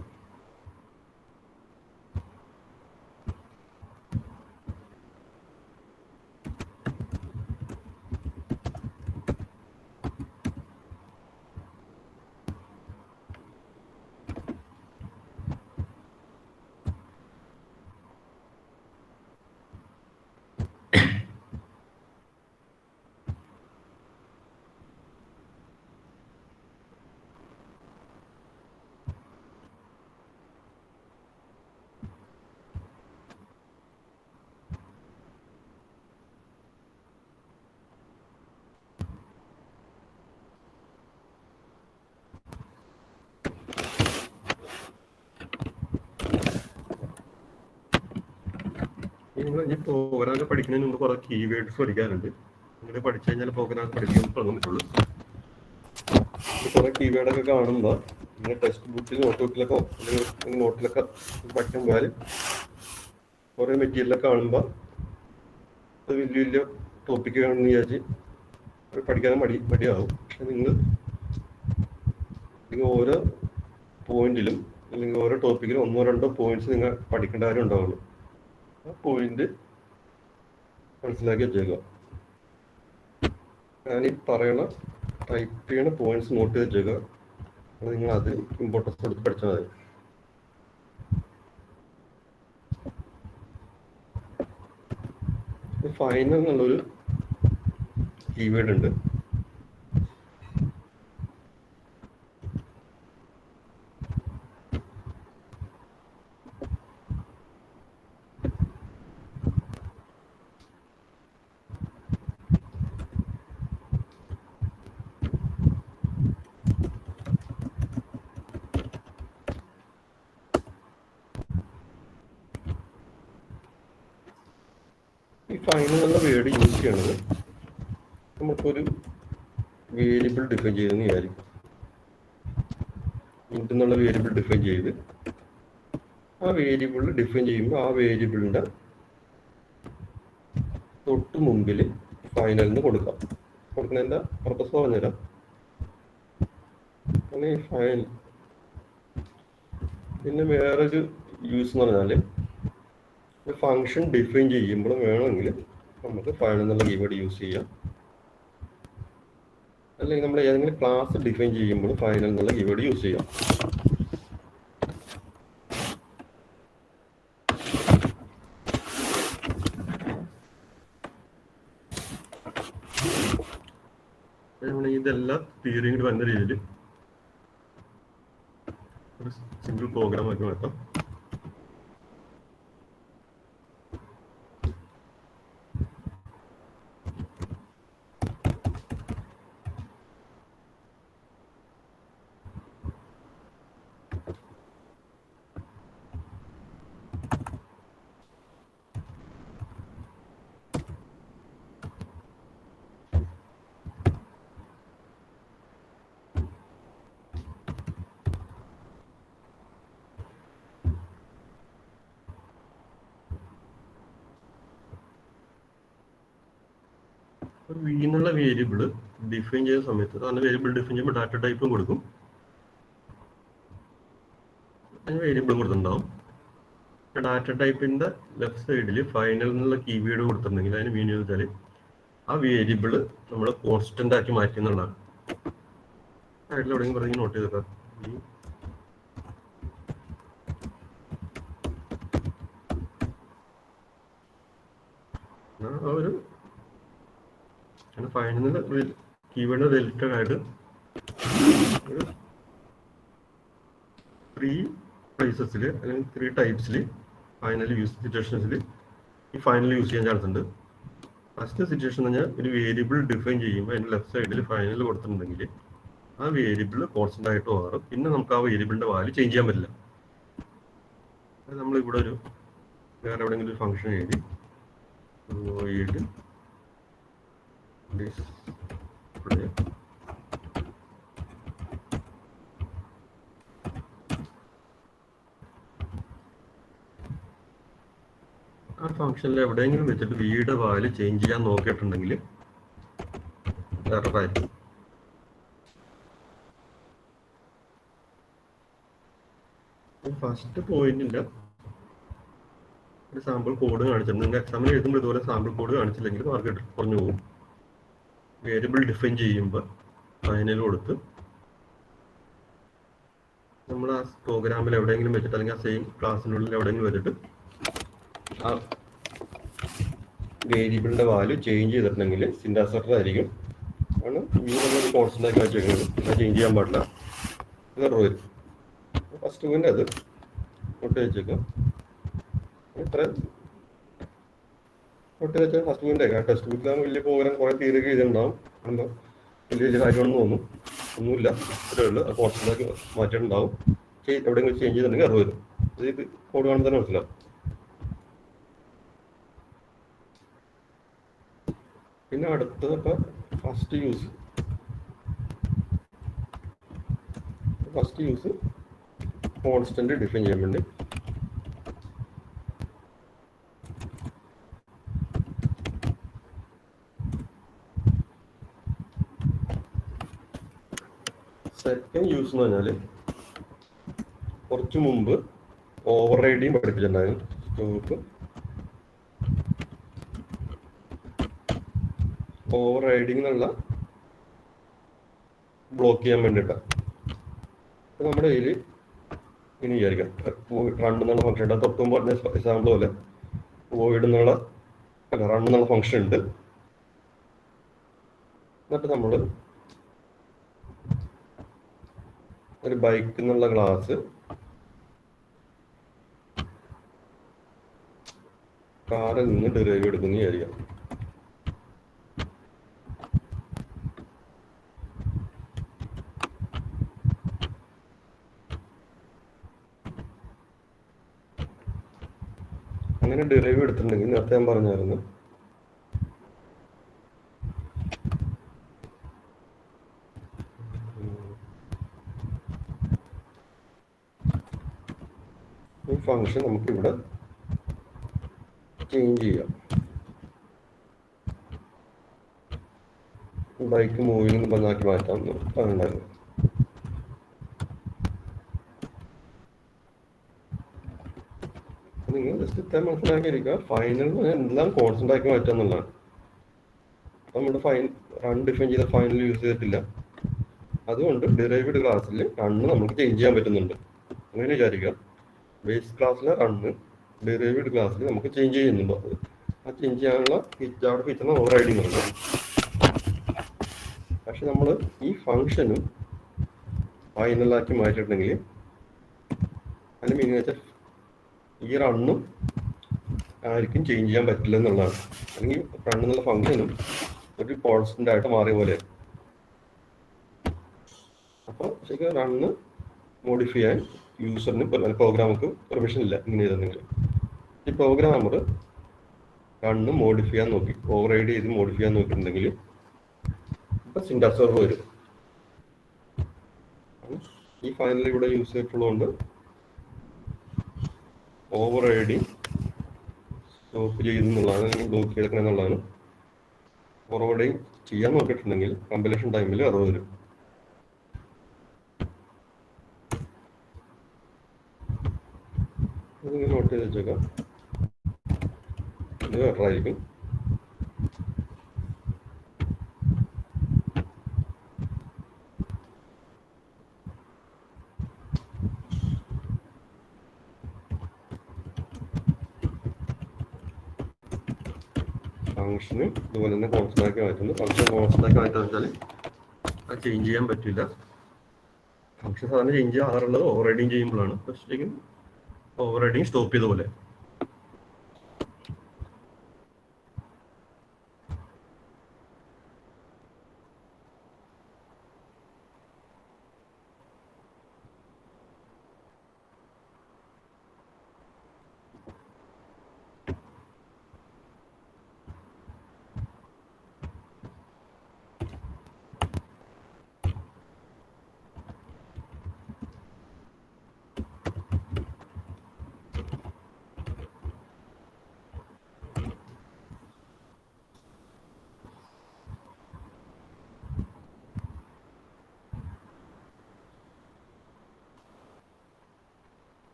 Speaker 1: നിങ്ങൾ ഈ പ്രോഗ്രാമൊക്കെ പഠിക്കുന്നതിന് മുമ്പ് കുറേ കീവേഡ്സ് പഠിക്കാറുണ്ട്. നിങ്ങൾ പഠിച്ചു കഴിഞ്ഞാൽ പ്രോഗ്രാം പഠിക്കാൻ തുടങ്ങാൻ പറ്റുള്ളൂ. കുറേ കീവേഡൊക്കെ കാണുമ്പോൾ നിങ്ങൾ ടെക്സ്റ്റ് ബുക്കിൽ നോട്ട്ബുക്കിലൊക്കെ അല്ലെങ്കിൽ നോട്ടിലൊക്കെ പഠിക്കുമ്പോൾ കുറേ മെറ്റീരിയലൊക്കെ കാണുമ്പോൾ അത് വലിയ വലിയ ടോപ്പിക്ക് കാണുമെന്ന് വിചാരിച്ച് പഠിക്കാനും മടിയാവും. പക്ഷെ നിങ്ങൾ ഓരോ പോയിന്റിലും അല്ലെങ്കിൽ ഓരോ ടോപ്പിക്കിലും 1-2 പോയിന്റ്സ് നിങ്ങൾ പഠിക്കേണ്ട കാര്യം ഉണ്ടാവുള്ളൂ. ആ പോയിന്റ് മനസ്സിലാക്കി വെച്ചേക്കുക. ഞാനീ ടൈപ്പ് ചെയ്യണ പോയിന്റ്സ് നോട്ട് ചെയ്ത് വെച്ചേക്കുക. അത് നിങ്ങൾ അത് ഇമ്പോർട്ടൻസ് കൊടുത്ത് പഠിച്ചാൽ മതി. ഫൈനൽ എന്നുള്ളൊരു കീവേഡ് ഉണ്ട്. ഈ ഫൈനൽ എന്നുള്ള വേർഡ് യൂസ് ചെയ്യണത് നമുക്കൊരു വേരിയബിൾ ഡിഫൈൻ ചെയ്തെന്ന് വിചാരിക്കും. ഇൻറ്റ് എന്നുള്ള വേരിയബിൾ ഡിഫൈൻ ചെയ്ത് ആ വേരിയബിൾ ഡിഫൈൻ ചെയ്യുമ്പോൾ ആ വേരിയബിളിൻ്റെ തൊട്ട് മുമ്പിൽ ഫൈനലിന് കൊടുക്കുന്നതിൻ്റെ പർപ്പസ് പറഞ്ഞുതരാം. ഈ ഫൈനൽ പിന്നെ വേറൊരു യൂസ് എന്ന് പറഞ്ഞാൽ ഫംഗ്ഷൻ ഡിഫൈൻ ചെയ്യുമ്പോൾ വേണമെങ്കിൽ നമുക്ക് ഫൈനൽ എന്നുള്ള കീവേഡ് യൂസ് ചെയ്യാം. അല്ലെങ്കിൽ നമ്മൾ ഏതെങ്കിലും ക്ലാസ് ഡിഫൈൻ ചെയ്യുമ്പോൾ ഫൈനൽ എന്നുള്ള കീവേഡ് യൂസ് ചെയ്യാം. ഇതെല്ലാം തിയറി കൂടി വന്ന രീതിയിൽ ഒരു സിംഗിൾ പ്രോഗ്രാം ആക്കി മാറ്റാം. വി എന്നുള്ള വേരിയബിൾ ഡിഫൈൻ ചെയ്ത സമയത്ത് അതിന് വേരിയബിൾ ഡിഫൈൻ ചെയ്യുമ്പോൾ ഡാറ്റ ടൈപ്പും കൊടുക്കും, അതിന് വേരിയബിളും കൊടുത്തിട്ടുണ്ടാവും. ഡാറ്റ ടൈപ്പിൻ്റെ ലെഫ്റ്റ് സൈഡിൽ ഫൈനൽ എന്നുള്ള കീവേഡ് കൊടുത്തിട്ടുണ്ടെങ്കിൽ അതിന് മീൻ ചെയ്താൽ ആ വേരിയബിൾ നമ്മൾ കോൺസ്റ്റന്റ് ആക്കി മാറ്റി എന്നുള്ളതാണ്. സൈഡിൽ എവിടെയെങ്കിലും പറഞ്ഞ് നോട്ട് ചെയ്തേക്കാം. ഒരു ഫൈനൽ കീവേഡ് റിലേറ്റഡ് ആയിട്ട് ഒരു 3 പ്ലേസസിൽ അല്ലെങ്കിൽ 3 ടൈപ്സിൽ ഫൈനൽ യൂസ് സിറ്റുവേഷൻസിൽ ഈ ഫൈനൽ യൂസ് ചെയ്യാൻ ചാൻസ് ഉണ്ട്. ഫസ്റ്റ് സിറ്റുവേഷൻ എന്ന് പറഞ്ഞാൽ ഒരു വേരിയബിൾ ഡിഫൈൻ ചെയ്യുമ്പോൾ അതിൻ്റെ ലെഫ്റ്റ് സൈഡിൽ ഫൈനൽ കൊടുത്തിട്ടുണ്ടെങ്കിൽ ആ വേരിയബിൾ കോൺസ്റ്റന്റ് ആയിട്ട് മാറും. പിന്നെ നമുക്ക് ആ വേരിയബിളിൻ്റെ വാല്യൂ ചേഞ്ച് ചെയ്യാൻ പറ്റില്ല. നമ്മളിവിടെ ഒരു വേറെ എവിടെയെങ്കിലും ഒരു ഫംഗ്ഷൻ എഴുതി void display ആ ഫംഗ്ഷനിൽ എവിടെയെങ്കിലും വെച്ചിട്ട് വിയുടെ വാല്യൂ ചേഞ്ച് ചെയ്യാൻ നോക്കിയിട്ടുണ്ടെങ്കിൽ എററായിരിക്കും. ഫസ്റ്റ് പോയിന്റിന്റെ ഒരു സാമ്പിൾ കോഡ് കാണിച്ചിട്ടുണ്ട്. നിങ്ങൾ എക്സാമിന് എഴുതുമ്പോൾ ഇതുപോലെ സാമ്പിൾ കോഡ് കാണിച്ചില്ലെങ്കിൽ മാർക്ക് കുറഞ്ഞു പോകും. വേരിയബിൾ ഡിഫൈൻ ചെയ്യുമ്പോൾ ഫൈനൽ കൊടുത്ത് നമ്മൾ ആ പ്രോഗ്രാമിൽ എവിടെയെങ്കിലും വെച്ചിട്ട് അല്ലെങ്കിൽ ആ സെയിം ക്ലാസ്സിനുള്ളിൽ എവിടെയെങ്കിലും വെച്ചിട്ട് ആ വേരിയബിളിന്റെ വാല്യൂ ചേഞ്ച് ചെയ്തിട്ടുണ്ടെങ്കിൽ സിൻടാക്സ് എറർ ആയിരിക്കും. ആണ് നമ്മൾ കോൺസ്റ്റന്റ് ആക്കി വെച്ചേക്കുന്നത്. ചേഞ്ച് ചെയ്യാൻ പാടില്ല, എറർ വരും. ഫസ്റ്റ് പോയിന്റ് അത് നോട്ട് വെച്ചേക്കാം. ഇത്ര നോട്ട് വെച്ചാൽ ഫസ്റ്റ് പോയിന്റ് ടെക്സ്റ്റ് ബുക്കിൽ വലിയ പ്രോഗ്രാം കുറെ തീരെ എഴുതിയിട്ടുണ്ടാവും. എന്താ വലിയ വലിയ കാര്യമാണെന്ന് തോന്നും, ഒന്നുമില്ല. ഇത്രയേ ഉള്ളൂ. ആ കോൺസ്റ്റന്റ് ആക്കി മാറ്റിയിട്ടുണ്ടാവും. എവിടെയെങ്കിലും ചേഞ്ച് ചെയ്തിട്ടുണ്ടെങ്കിൽ എറർ വരും. ഇത് കോഡ് കാണുമ്പോൾ തന്നെ മനസ്സിലാവും. പിന്നെ അടുത്തത് ഇപ്പം ഫസ്റ്റ് യൂസ് കോൺസ്റ്റന്റ് ഡിഫൈൻ ചെയ്യാൻ വേണ്ടി സെക്കൻഡ് യൂസ് എന്ന് പറഞ്ഞാൽ കുറച്ച് മുമ്പ് ഓവർ റൈഡിങ് പഠിപ്പിച്ചിട്ടുണ്ടായിരുന്നു. സ്റ്റോപ്പ് ഓവർ റൈഡിങ് എന്നുള്ള ബ്ലോക്ക് ചെയ്യാൻ വേണ്ടിയിട്ടാണ്. നമ്മുടെ കയ്യിൽ ഇനി വിചാരിക്കാം റൺ എന്നുള്ള ഫംഗ്ഷൻ ഉണ്ട്. തൊട്ടും പറഞ്ഞ എക്സാമ്പിൾ പോലെ വോയിഡ് എന്നുള്ള റൺ എന്നുള്ള ഫംഗ്ഷൻ ഉണ്ട്. എന്നിട്ട് നമ്മൾ ഒരു ബൈക്ക് എന്നുള്ള ക്ലാസ് കാറിൽ നിന്ന് ഡെറിവ് എടുക്കുന്ന വിചാരിക്കാം. അങ്ങനെ ഡെറിവ് എടുത്തിട്ടുണ്ടെങ്കിൽ നേരത്തെ ഞാൻ പറഞ്ഞായിരുന്നു ഈ ഫംഗ്ഷൻ നമുക്കിവിടെ ചേഞ്ച് ചെയ്യാം. ബൈക്ക് മൂവിങ് പറഞ്ഞാക്കി മാറ്റാം പറഞ്ഞിട്ടുണ്ടായിരുന്നു. നിങ്ങൾ ജസ്റ്റ് ഇത്ര മനസ്സിലാക്കിയിരിക്കുക. ഫൈനൽ എല്ലാം കോൺസ്റ്റന്റ് ആക്കി മാറ്റുക എന്നുള്ളതാണ്. നമ്മുടെ റൺ ഡിഫൈൻ ചെയ്ത ഫൈനൽ യൂസ് ചെയ്തിട്ടില്ല. അതുകൊണ്ട് ഡിറൈവ്ഡ് ക്ലാസ്സിൽ റണ്ണ് നമുക്ക് ചേഞ്ച് ചെയ്യാൻ പറ്റുന്നുണ്ട്. അങ്ങനെ വിചാരിക്കുക, ബേസ് ക്ലാസ്സിലെ റണ്ണ് ഡിറൈവ്ഡ് ക്ലാസ്സിൽ നമുക്ക് ചേഞ്ച് ചെയ്യുന്നുണ്ടോ? ആ ചേഞ്ച് ചെയ്യാനുള്ള അവിടെ ഫീച്ചറിന് ഓവർ റൈഡിങ് ഉണ്ട്. പക്ഷെ നമ്മൾ ഈ ഫംഗ്ഷനും ഫൈനലാക്കി മാറ്റിയിട്ടുണ്ടെങ്കിൽ അതിന് മീനിങ് വെച്ചാൽ ഈ റണ്ണും ആർക്കും ചേഞ്ച് ചെയ്യാൻ പറ്റില്ല എന്നുള്ളതാണ്. അല്ലെങ്കിൽ റൺ എന്നുള്ള ഫംഗ്ഷനും ഒരു കോൺസ്റ്റന്റ് ആയിട്ട് മാറിയ പോലെ. അപ്പോൾ ശരിക്കും റണ്ണ് മോഡിഫൈ ചെയ്യാൻ യൂസറിന് പ്രോഗ്രാമർക്ക് പെർമിഷൻ ഇല്ല. ഇങ്ങനെ ചെയ്തെങ്കിൽ ഈ പ്രോഗ്രാമർ റണ്ണ് മോഡിഫൈ ചെയ്യാൻ നോക്കി, ഓവർ റൈഡ് ചെയ്ത് മോഡിഫൈ ചെയ്യാൻ നോക്കിയിട്ടുണ്ടെങ്കിൽ ഇപ്പം സിൻടാക്സ് എറർ വരും. ഈ ഫൈനൽ ഇവിടെ യൂസ് ചെയ്തിട്ടുള്ളതുകൊണ്ട് ഓവർ റൈഡിങ് സ്റ്റോപ്പ് ചെയ്യുന്നുള്ളതാണ്, ബ്ലോക്ക് ചെയ്തെടുക്കണം എന്നുള്ളതാണ്. ഓവർ റൈഡിങ് ചെയ്യാൻ നോക്കിയിട്ടുണ്ടെങ്കിൽ കമ്പലേഷൻ ടൈമിൽ എറർ വരും. ഇതിങ്ങനെ നോട്ട് ചെയ്ത് വെച്ചേക്കാം. ഇത് എററായിരിക്കും. ഫംഗ്ഷന് ഇതുപോലെ തന്നെ കോൺസ്റ്റന്റ് ആക്കി മാറ്റുന്നു. ഫംഗ്ഷൻ കോൺസ്റ്റന്റ് ആക്കി മാറ്റാന്ന് വെച്ചാൽ അത് ചേഞ്ച് ചെയ്യാൻ പറ്റില്ല. ഫംഗ്ഷൻ സാധാരണ ചേഞ്ച് ചെയ്യാറുള്ളത് ഓവർ റൈഡിങ് ചെയ്യുമ്പോഴാണ്. പക്ഷേ ഓവർ റൈഡിങ് സ്റ്റോപ്പ് ചെയ്ത പോലെ.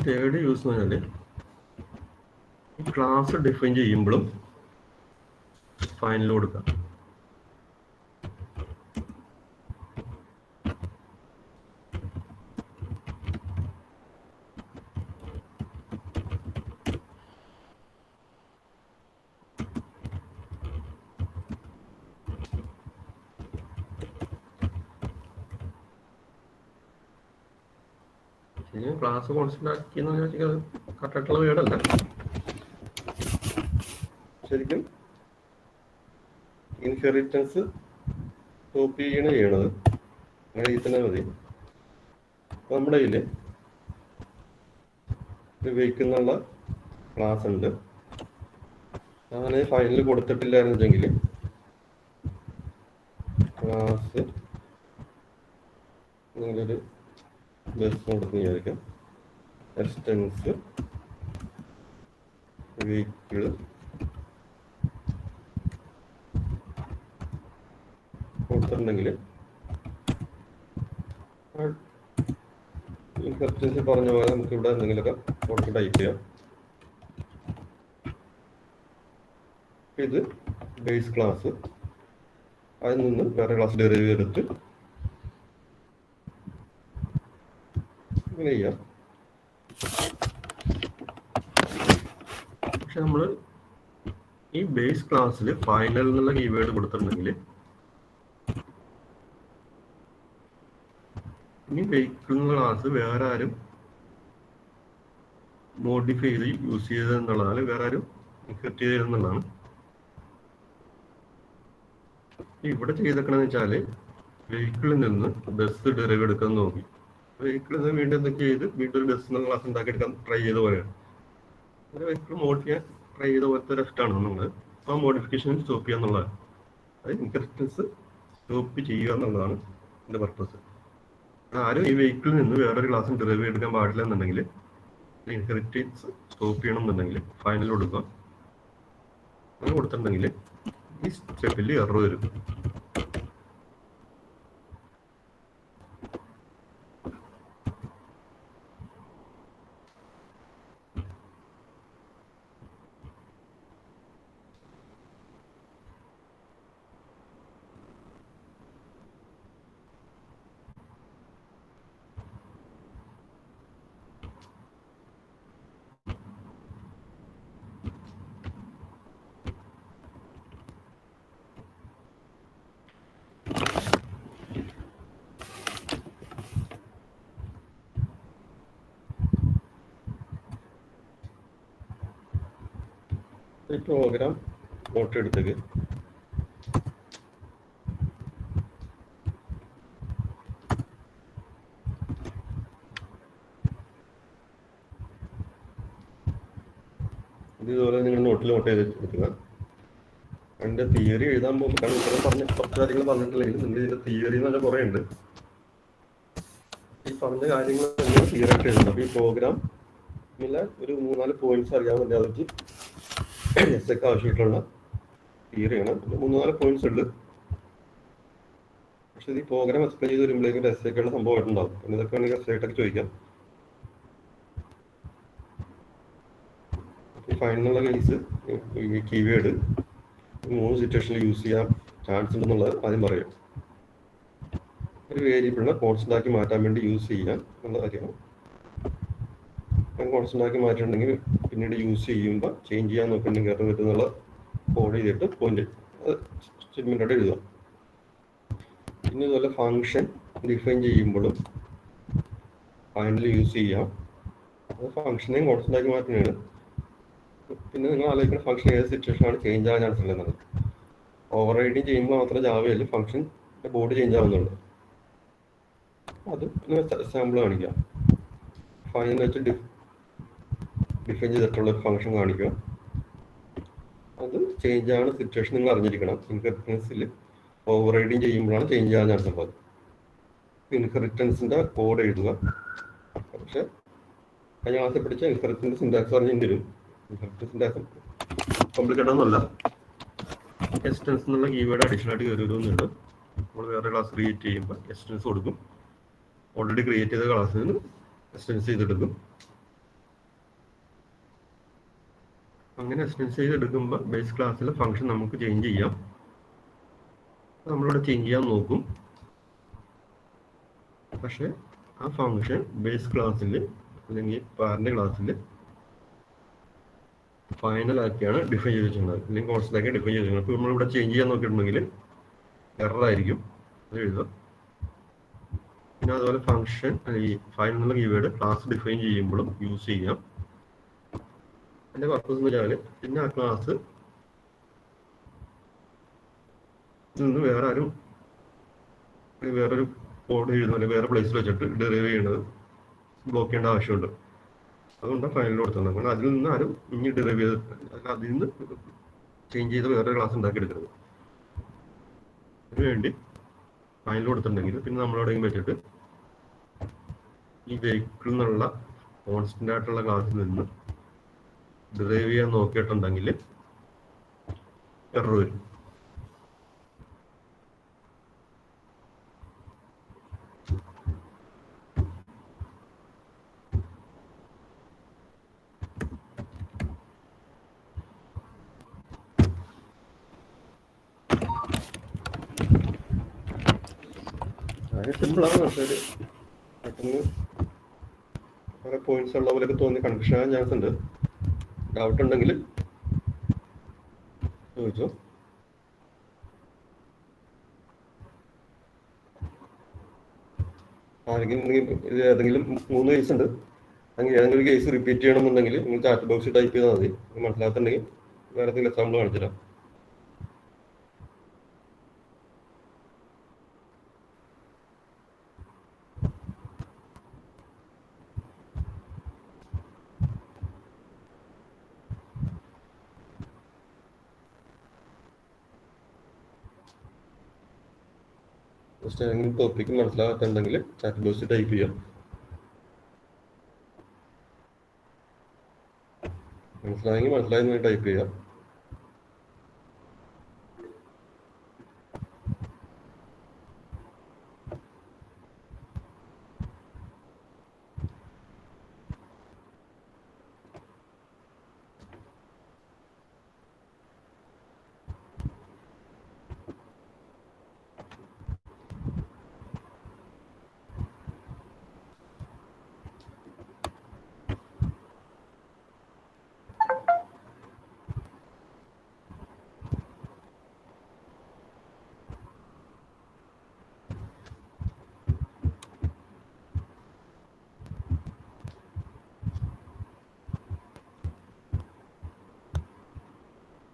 Speaker 1: തേർഡ് യൂസ് എന്ന് പറഞ്ഞാൽ ഈ ക്ലാസ് ഡിഫൈൻ ചെയ്യുമ്പോഴും ഫൈനൽ കൊടുക്കാം. ശരിക്കും ക്ലാസ് കോൺസ്റ്റന്റ് ആക്കിയെന്ന് വെച്ചാൽ അത് കറക്റ്റായിട്ടുള്ള വേർഡല്ല. ശരിക്കും ഇൻഹെറിറ്റൻസ് കോപ്പി ചെയ്യണത് അങ്ങനെ തന്നെ മതി. നമ്മുടെ കയ്യിൽ ഉപയോഗിക്കുന്നുള്ള ക്ലാസ് ഉണ്ട്. അങ്ങനെ ഫൈനൽ കൊടുത്തിട്ടില്ലായിരുന്നെങ്കിൽ ക്ലാസ് നിങ്ങളൊരു ബസ് കൊടുത്ത് വിചാരിക്കാം. എക്സ്റ്റൻസ് വെഹിക്കിൾ കൊടുത്തിട്ടുണ്ടെങ്കിൽ ഇൻഹെറിറ്റൻസ് പറഞ്ഞ പോലെ നമുക്ക് ഇവിടെ എന്തെങ്കിലുമൊക്കെ കൊടുത്ത് ടൈപ്പ് ചെയ്യാം. ഇത് ബേസ് ക്ലാസ്, അതിൽ നിന്ന് വേറെ ക്ലാസ് ഡെറിവ് ചെയ്തിട്ട് ഇങ്ങനെ ചെയ്യാം. പക്ഷെ നമ്മൾ ഈ ബേസ് ക്ലാസ്സിൽ ഫൈനൽ എന്നുള്ള കീവേഡ് കൊടുത്തിട്ടുണ്ടെങ്കിൽ ഇനി വെഹിക്കിൾ എന്നുള്ള ക്ലാസ് വേറെ ആരും മോഡിഫൈ ചെയ്ത് യൂസ് ചെയ്തെന്നുള്ളതാണ്, വേറെ ആരും ഇൻഹെറിറ്റ് ചെയ്തെന്നുള്ളതാണ്. ഇവിടെ ചെയ്തേക്കണെന്ന് വെച്ചാൽ വെഹിക്കിളിൽ നിന്ന് ബസ് ഡെറിവ് എടുക്കാൻ നോക്കി. വെഹിക്കിളിൽ നിന്ന് വീണ്ടും എന്തൊക്കെ ചെയ്ത് വീണ്ടും ഒരു ബസ് എന്നുള്ള ക്ലാസ് ഉണ്ടാക്കിയെടുക്കാൻ ട്രൈ ചെയ്ത പോലെയാണ്. അങ്ങനെ വെഹിക്കിൾ മോഡിഫൈ ചെയ്യാൻ ട്രൈ ചെയ്ത പോലത്തെ ഒരു ഇഷ്ടമാണ് നമ്മൾ. ആ മോഡിഫിക്കേഷൻ സ്റ്റോപ്പ് ചെയ്യുക എന്നുള്ളതാണ്. അത് ഇൻഹെറിറ്റൻസ് സ്റ്റോപ്പ് ചെയ്യുക എന്നുള്ളതാണ് എൻ്റെ പർപ്പസ്. ആരും ഈ വെഹിക്കിളിൽ നിന്ന് വേറൊരു ക്ലാസ് ഡെറിവ് എടുക്കാൻ പാടില്ല എന്നുണ്ടെങ്കിൽ, ഇൻഹെറിറ്റൻസ് സ്റ്റോപ്പ് ചെയ്യണം എന്നുണ്ടെങ്കിൽ ഫൈനൽ കൊടുക്കുക. അങ്ങനെ കൊടുത്തിട്ടുണ്ടെങ്കിൽ ഈ സ്റ്റെപ്പിൽ എറർ വരും. ഈ പ്രോഗ്രാം നോട്ട് എടുത്തേക്ക്. ഇതുപോലെ നിങ്ങൾ നോട്ടിൽ നോട്ട് ചെയ്ത് എടുക്കുക. അതിൻ്റെ തിയറി എഴുതാൻ പോകുമ്പോൾ കാരണം ഇത്രയും പറഞ്ഞ കുറച്ച് കാര്യങ്ങൾ പറഞ്ഞിട്ടില്ലെങ്കിൽ നിങ്ങൾ ഇതിൻ്റെ തിയറി എന്ന് പറഞ്ഞാൽ കുറേ ഉണ്ട്. ഈ പറഞ്ഞ കാര്യങ്ങൾ നിങ്ങൾ തിയറി ആയിട്ട് എഴുതുന്നത്. അപ്പോൾ ഈ പ്രോഗ്രാം ഒരു 3-4 പോയിന്റ്സ് അറിയാവുന്ന വെച്ച് എസ് ഒക്കെ ആവശ്യമായിട്ടുള്ള തിയറിയാണ്. 3-4 പോയിന്റ്സ് ഉണ്ട്. പക്ഷെ ഈ പ്രോഗ്രാം എക്സ്പ്ലെയിൻ ചെയ്ത് വരുമ്പോഴേക്കും എസ് ഒക്കെയുള്ള സംഭവമായിട്ടുണ്ടാവും. പിന്നെ ഇതൊക്കെ വേണമെങ്കിൽ എസ് ആയിട്ടൊക്കെ ചോദിക്കാം. ഫൈനലുള്ള കേസ് ഈ കീവേഡ് 3 സിറ്റുവേഷനിൽ യൂസ് ചെയ്യാൻ ചാൻസ് ഉണ്ടെന്നുള്ളത് ആദ്യം പറയും. ഒരു വേരിയബിളിനെ കോൺസ്റ്റന്റ് ആക്കി മാറ്റാൻ വേണ്ടി യൂസ് ചെയ്യാൻ എന്നുള്ള കാര്യമാണ്. കോൺസ്റ്റന്റ് ആക്കി മാറ്റിയിട്ടുണ്ടെങ്കിൽ പിന്നീട് യൂസ് ചെയ്യുമ്പോൾ ചേഞ്ച് ചെയ്യാൻ നോക്കുന്നുണ്ടെങ്കിൽ എറർ വരുന്നുള്ള കോഡ് ചെയ്തിട്ട് പോയിന്റ് സ്റ്റേറ്റ്മെൻറ്റോടെ എഴുതാം. പിന്നെ ഇതുപോലെ ഫങ്ഷൻ ഡിഫൈൻ ചെയ്യുമ്പോഴും ഫൈനൽ യൂസ് ചെയ്യാം. അത് ഫങ്ഷനെയും കോൺസ്റ്റന്റ് ആക്കി മാറ്റുന്നതാണ്. പിന്നെ നിങ്ങൾ ആലോചിക്കുന്ന ഫംഗ്ഷൻ ഏത് സിറ്റുവേഷനാണ് ചേഞ്ച് ആകാൻ ചാൻസ് ഉള്ളത്. ഓവർ റൈഡിങ് ചെയ്യുമ്പോൾ മാത്രം ജാവയിൽ ഫംഗ്ഷൻ ബോർഡ് ചേഞ്ച് ആവുന്നുണ്ട്. അത് പിന്നെ എക്സാമ്പിൾ കാണിക്കാം. ഫൈനൽ വെച്ച് ഡിഫൈൻ ചെയ്തിട്ടുള്ള ഒരു ഫംഗ്ഷൻ കാണിക്കുക. അത് ചേഞ്ച് ആവുന്ന സിറ്റുവേഷൻ നിങ്ങൾ അറിഞ്ഞിരിക്കണം. ഇൻഹെറിറ്റൻസിൽ ഓവർ റൈഡിങ് ചെയ്യുമ്പോഴാണ് ചേഞ്ച് ആകാൻ ചാൻസ് ഉള്ളത്. ഇൻഹെറിറ്റൻസിൻ്റെ കോഡ് എഴുതുക. പക്ഷെ കഴിഞ്ഞ ക്ലാസ്സിൽ പഠിച്ച ഇൻഹെറിറ്റൻസ് സിൻടാക്സ് അറിഞ്ഞു തരും. കോംപ്ലിക്കേറ്റഡ് ഒന്നുമല്ല. എക്സ്റ്റൻസ് എന്നുള്ള കീവേഡ് അഡീഷണൽ ആയിട്ട് കയറി വരുന്നുണ്ട്. നമ്മൾ വേറെ ക്ലാസ് ക്രിയേറ്റ് ചെയ്യുമ്പോൾ എക്സ്റ്റൻസ് കൊടുക്കും. ഓൾറെഡി ക്രിയേറ്റ് ചെയ്ത ക്ലാസ്സിൽ നിന്ന് എക്സ്റ്റൻസ് ചെയ്തെടുക്കും. അങ്ങനെ എക്സ്റ്റൻസ് ചെയ്തെടുക്കുമ്പോൾ ബേസ് ക്ലാസ്സിലെ ഫംഗ്ഷൻ നമുക്ക് ചേഞ്ച് ചെയ്യാം. നമ്മളിവിടെ ചേഞ്ച് ചെയ്യാൻ നോക്കും. പക്ഷെ ആ ഫംഗ്ഷൻ ബേസ് ക്ലാസ്സിൽ അല്ലെങ്കിൽ പാരന്റ് ക്ലാസ്സിൽ ഫൈനൽ ആക്കിയാണ് ഡിഫൈൻ ചെയ്ത് വെച്ചിട്ടുള്ളത്. അല്ലെങ്കിൽ കോൺസ്റ്റന്റ് ആക്കി ഡിഫൈൻ ചെയ്ത് വെച്ചിട്ടുണ്ട്. അപ്പോൾ നമ്മളിവിടെ ചേഞ്ച് ചെയ്യാൻ നോക്കിയിട്ടുണ്ടെങ്കിൽ എറർ ആയിരിക്കും. അത് എഴുതാം. പിന്നെ അതുപോലെ ഫംഗ്ഷൻ ഈ ഫൈൽ എന്നുള്ള കീവേഡ് ക്ലാസ് ഡിഫൈൻ ചെയ്യുമ്പോഴും യൂസ് ചെയ്യാം. അതിൻ്റെ പർപ്പസ് എന്ന് വെച്ചാൽ പിന്നെ ആ ക്ലാസ് നിന്ന് വേറെ ആരും വേറൊരു കോഡ് എഴുതുന്ന വേറെ പ്ലേസിൽ വെച്ചിട്ട് ഡെറൈവ് ചെയ്യുന്നത് ബ്ലോക്ക് ചെയ്യേണ്ട ആവശ്യമുണ്ട്. അതുകൊണ്ടാണ് ഫൈനൽ കൊടുത്തത്. കാരണം അതിൽ നിന്ന് ആരും ഇനി ഡെറൈവ് ചെയ്ത് അതിൽ നിന്ന് ചേഞ്ച് ചെയ്ത് വേറൊരു ക്ലാസ് ഉണ്ടാക്കിയെടുക്കുന്നത്. അതിനുവേണ്ടി ഫൈനൽ കൊടുത്തിട്ടുണ്ടെങ്കിൽ പിന്നെ നമ്മളെവിടെയെങ്കിലും വെച്ചിട്ട് ഈ വെഹിക്കിൾ എന്നുള്ള കോൺസ്റ്റന്റ് ആയിട്ടുള്ള ക്ലാസ്സിൽ നിന്ന് ഡെറൈവ് ചെയ്യാൻ നോക്കിയിട്ടുണ്ടെങ്കിൽ എറർ വരും. വളരെ സിമ്പിളാണ്. പക്ഷേ പെട്ടെന്ന് കുറെ പോയിന്റ്സ് ഉള്ള പോലെയൊക്കെ തോന്നി കൺഫ്യൂഷൻ ആകാൻ ചാൻസ് ഉണ്ട്. ഡൗട്ട് ഉണ്ടെങ്കിൽ ചോദിച്ചോ. ഇത് ഏതെങ്കിലും 3 കേസ് ഉണ്ട്, അല്ലെങ്കിൽ ഏതെങ്കിലും കേസ് റിപ്പീറ്റ് ചെയ്യണമെന്നുണ്ടെങ്കിൽ നിങ്ങൾ ചാറ്റ് ബോക്സിൽ ടൈപ്പ് ചെയ്താൽ മതി. മനസ്സിലാകത്തുണ്ടെങ്കിൽ വേറെ എന്തെങ്കിലും എക്സാമ്പിൾ കാണിച്ചുതരാം. ജസ്റ്റ് ഏതെങ്കിലും ടോപ്പിക്ക് മനസ്സിലാകാത്തുണ്ടെങ്കിൽ ചാറ്റ് ബോക്സിൽ ടൈപ്പ് ചെയ്യാം. മനസ്സിലായെങ്കിൽ മനസ്സിലായെന്ന് ടൈപ്പ് ചെയ്യാം.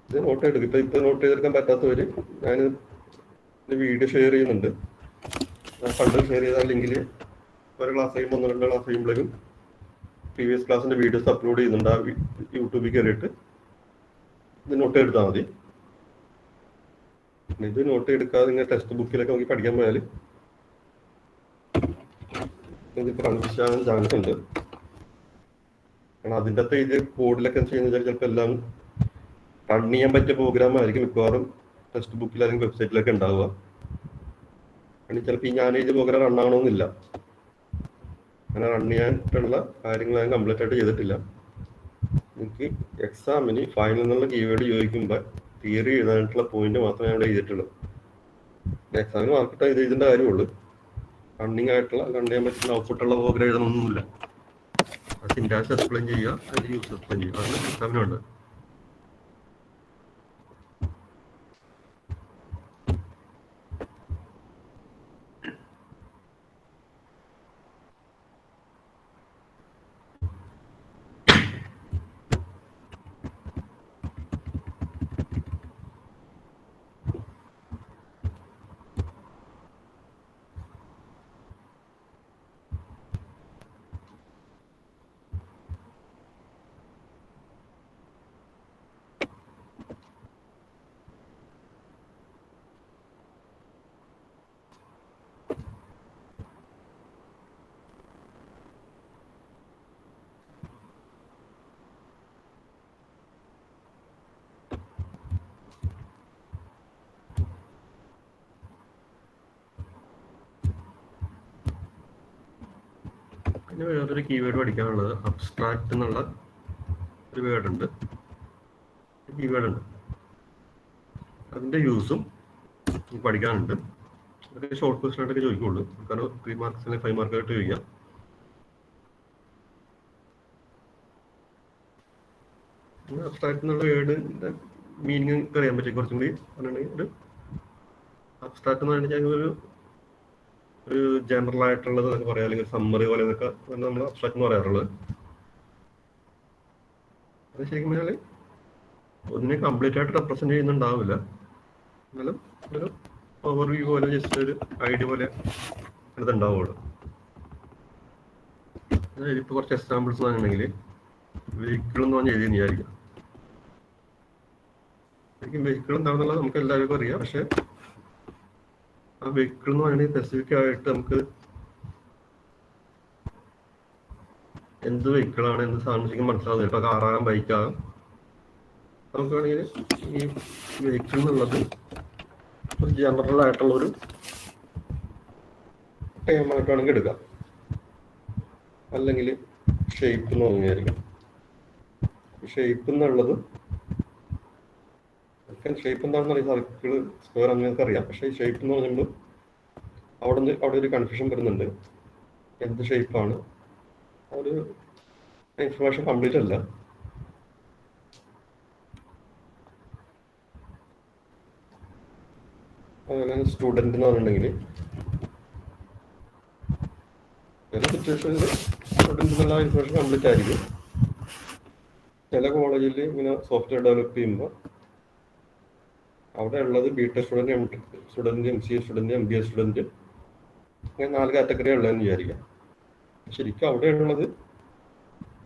Speaker 1: ഇത് നോട്ട് എടുക്കും. ഇപ്പൊ നോട്ട് ചെയ്തെടുക്കാൻ പറ്റാത്തവര് ഞാൻ വീഡിയോ ഷെയർ ചെയ്യുന്നുണ്ട്. ഫണ്ട് ഷെയർ ചെയ്ത ലിങ്കിൽ ഒരു ക്ലാസ് കഴിയുമ്പോൾ 1-2 ക്ലാസ് കഴിയുമ്പോഴേക്കും പ്രീവിയസ് ക്ലാസ്സിന്റെ വീഡിയോസ് അപ്ലോഡ് ചെയ്യുന്നുണ്ട്. ആ യൂട്യൂബിൽ കയറിയിട്ട് ഇത് നോട്ട് എടുത്താൽ മതി. ഇത് നോട്ട് എടുക്കാതെ ഇങ്ങനെ ടെക്സ്റ്റ് ബുക്കിലൊക്കെ നോക്കി പഠിക്കാൻ പോയാൽ ഇതിപ്പോൾ കൺഫ്യൂഷൻ ആകാൻ ചാൻസ് ഉണ്ട്. കാരണം അതിൻ്റെ അകത്ത് ഇത് കോഡിലൊക്കെ ചെയ്യുന്ന ചിലപ്പോൾ എല്ലാം റൺ ചെയ്യാൻ പറ്റിയ പ്രോഗ്രാം ആയിരിക്കും മിക്കവാറും ടെക്സ്റ്റ് ബുക്കിൽ അല്ലെങ്കിൽ വെബ്സൈറ്റിലൊക്കെ ഉണ്ടാവുക. അല്ലെങ്കിൽ ചിലപ്പോൾ ഈ ഞാൻ എഴുതിയ പ്രോഗ്രാം റൺ ആവണമെന്നില്ല. അങ്ങനെ റൺ ചെയ്യാനായിട്ടുള്ള കാര്യങ്ങൾ ഞാൻ കംപ്ലീറ്റ് ആയിട്ട് ചെയ്തിട്ടില്ല. എനിക്ക് എക്സാമിന് ഫൈനൽ എന്നുള്ള കീവേഡ് ചോദിക്കുമ്പോൾ തിയറി എഴുതാനായിട്ടുള്ള പോയിന്റ് മാത്രമേ ഞാൻ എഴുതിയിട്ടുള്ളൂ. എക്സാമിന് മാർക്കിട്ട് ഇത് എഴുതേണ്ട കാര്യമുള്ളൂ. റണ്ണിങ് ആയിട്ടുള്ള റൺ ചെയ്യാൻ പറ്റുന്ന ഔട്ട്പുട്ടുള്ള പ്രോഗ്രാം എഴുതണമെന്നൊന്നുമില്ല. സിന്റാക്സ് എക്സ്പ്ലെയിൻ ചെയ്യുക, അതിന്റെ യൂസ് എക്സ്പ്ലെയിൻ ചെയ്യുക, അതാണ് എക്സാമിനുണ്ട്. പിന്നെ വേറൊരു കീവേഡ് പഠിക്കാനുള്ളത് അബ്സ്ട്രാക്ട് എന്നുള്ള ഒരു വേർഡ് ഉണ്ട്, കീവേഡ് ഉണ്ട്. അതിൻ്റെ യൂസും പഠിക്കാനുണ്ട്. അതൊക്കെ ഷോർട്ട് ക്വസ്റ്റൻ ആയിട്ടൊക്കെ ചോദിക്കുള്ളൂ. കാരണം 3 മാർക്സ് അല്ലെങ്കിൽ 5 മാർക്കായിട്ട് ചോദിക്കാം. അബ്സ്ട്രാക്ട് എന്നുള്ള വേർഡിൻ്റെ മീനിങ് അറിയാൻ പറ്റും. കുറച്ചും കൂടി പറഞ്ഞിട്ടുണ്ടെങ്കിൽ ഒരു അബ്സ്ട്രാക്ട് എന്ന് പറഞ്ഞാൽ ഒരു ഒരു ജനറൽ ആയിട്ടുള്ളത് എന്നൊക്കെ പറയാം, അല്ലെങ്കിൽ സമ്മറി പോലെ എന്നൊക്കെ നമ്മൾ അബ്സ്ട്രാക്ട് എന്ന് പറയാറുള്ളത്. അത് ശരിക്കും പറഞ്ഞാൽ ഒന്നിനെ കംപ്ലീറ്റ് ആയിട്ട് റെപ്രസെന്റ് ചെയ്യുന്നുണ്ടാവില്ല, എന്നാലും ഒരു ഓവർവ്യൂ പോലെ ജസ്റ്റ് ഒരു ഐഡിയ പോലെ ഇതുണ്ടാവുള്ളൂ. അതായത് ഇപ്പോൾ കുറച്ച് എക്സാമ്പിൾസ് ആണെങ്കിൽ വെഹിക്കിൾ എന്ന് പറഞ്ഞ് എഴുതി വിചാരിക്കാം. ശരിക്കും വെഹിക്കിൾ എന്താണെന്നുള്ളത് നമുക്ക് എല്ലാവർക്കും അറിയാം, പക്ഷെ ആ വെഹിക്കിൾ എന്ന് പറയുന്നത് സ്പെസിഫിക് ആയിട്ട് നമുക്ക് എന്ത് വെഹിക്കിളാണ് എന്ത് സാധനം ശരിക്കും മനസ്സിലാവുന്നില്ല. ഇപ്പോൾ കാറാകാം, ബൈക്കാകാം. നമുക്ക് വേണമെങ്കിൽ ഈ വെഹിക്കിൾ എന്നുള്ളത് ഒരു ജനറൽ ആയിട്ടുള്ളൊരു ടൈമായിട്ട് വേണമെങ്കിൽ എടുക്കാം. അല്ലെങ്കിൽ ഷേപ്പ് എന്ന് പറഞ്ഞായിരിക്കും. ഷേപ്പ് എന്നുള്ളത് ഷേപ്പ് എന്താണെന്ന് അറിയാം, സർക്കിൾ, സ്ക്വയർ അങ്ങനെയൊക്കെ അറിയാം. പക്ഷേ ഈ ഷേപ്പ് എന്ന് പറയുമ്പോൾ അവിടെ ഒരു കൺഫ്യൂഷൻ വരുന്നുണ്ട്. എന്ത് ഷേപ്പാണ്? ഒരു ഇൻഫർമേഷൻ കംപ്ലീറ്റ് അല്ല. അതുപോലെ സ്റ്റുഡൻറ് എന്ന് പറഞ്ഞിട്ടുണ്ടെങ്കിൽ ചില സിറ്റുവേഷനിൽ സ്റ്റുഡൻറ് എന്നുള്ള ഇൻഫർമേഷൻ കംപ്ലീറ്റ് ആയിരിക്കും. ചില കോളേജിൽ ഇങ്ങനെ സോഫ്റ്റ്വെയർ ഡെവലപ്പ് ചെയ്യുമ്പോൾ അവിടെ ഉള്ളത് BTech student, MTech student, MCA student, MBA student, അങ്ങനെ 4 കാറ്റഗറി ഉള്ളതെന്ന് വിചാരിക്കാം. ശരിക്കും അവിടെ ഉള്ളത്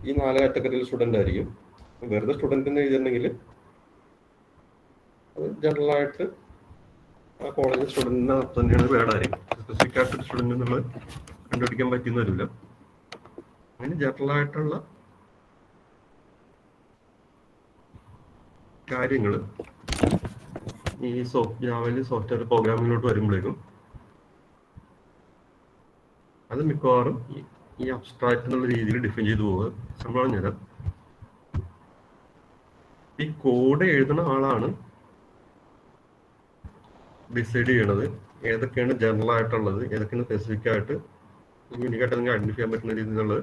Speaker 1: ഈ 4 കാറ്റഗറിയിൽ സ്റ്റുഡൻ്റ് ആയിരിക്കും. വെറുതെ സ്റ്റുഡൻ്റ് എന്ന് എഴുതിയിട്ടുണ്ടെങ്കിൽ അത് ജനറലായിട്ട് ആ കോളേജ് സ്റ്റുഡൻറ്റിന് തന്നെയാണ് വേർഡായിരിക്കും. സ്പെസിഫിക് ആയിട്ട് സ്റ്റുഡൻറ്റ് എന്നുള്ളത് കണ്ടുപിടിക്കാൻ പറ്റുന്ന വരില്ല. അങ്ങനെ ജനറലായിട്ടുള്ള കാര്യങ്ങൾ ഈ ജാവയിൽ സോഫ്റ്റ്വെയർ പ്രോഗ്രാമിങ്ങിലോട്ട് വരുമ്പോഴേക്കും അത് മിക്കവാറും ഈ അബ്സ്ട്രാക്ട് എന്നുള്ള രീതിയിൽ ഡിഫൈൻ ചെയ്തു പോവുക. സംഭവം ഞാൻ ഈ കോഡ് എഴുതുന്ന ആളാണ് ഡിസൈഡ് ചെയ്യണത് ഏതൊക്കെയാണ് ജനറൽ ആയിട്ടുള്ളത്, ഏതൊക്കെയാണ് സ്പെസിഫിക് ആയിട്ട് യൂണിക്കായിട്ട് നിങ്ങൾക്ക് ഐഡന്റിഫൈ ചെയ്യാൻ പറ്റുന്ന രീതിയിലുള്ളത്.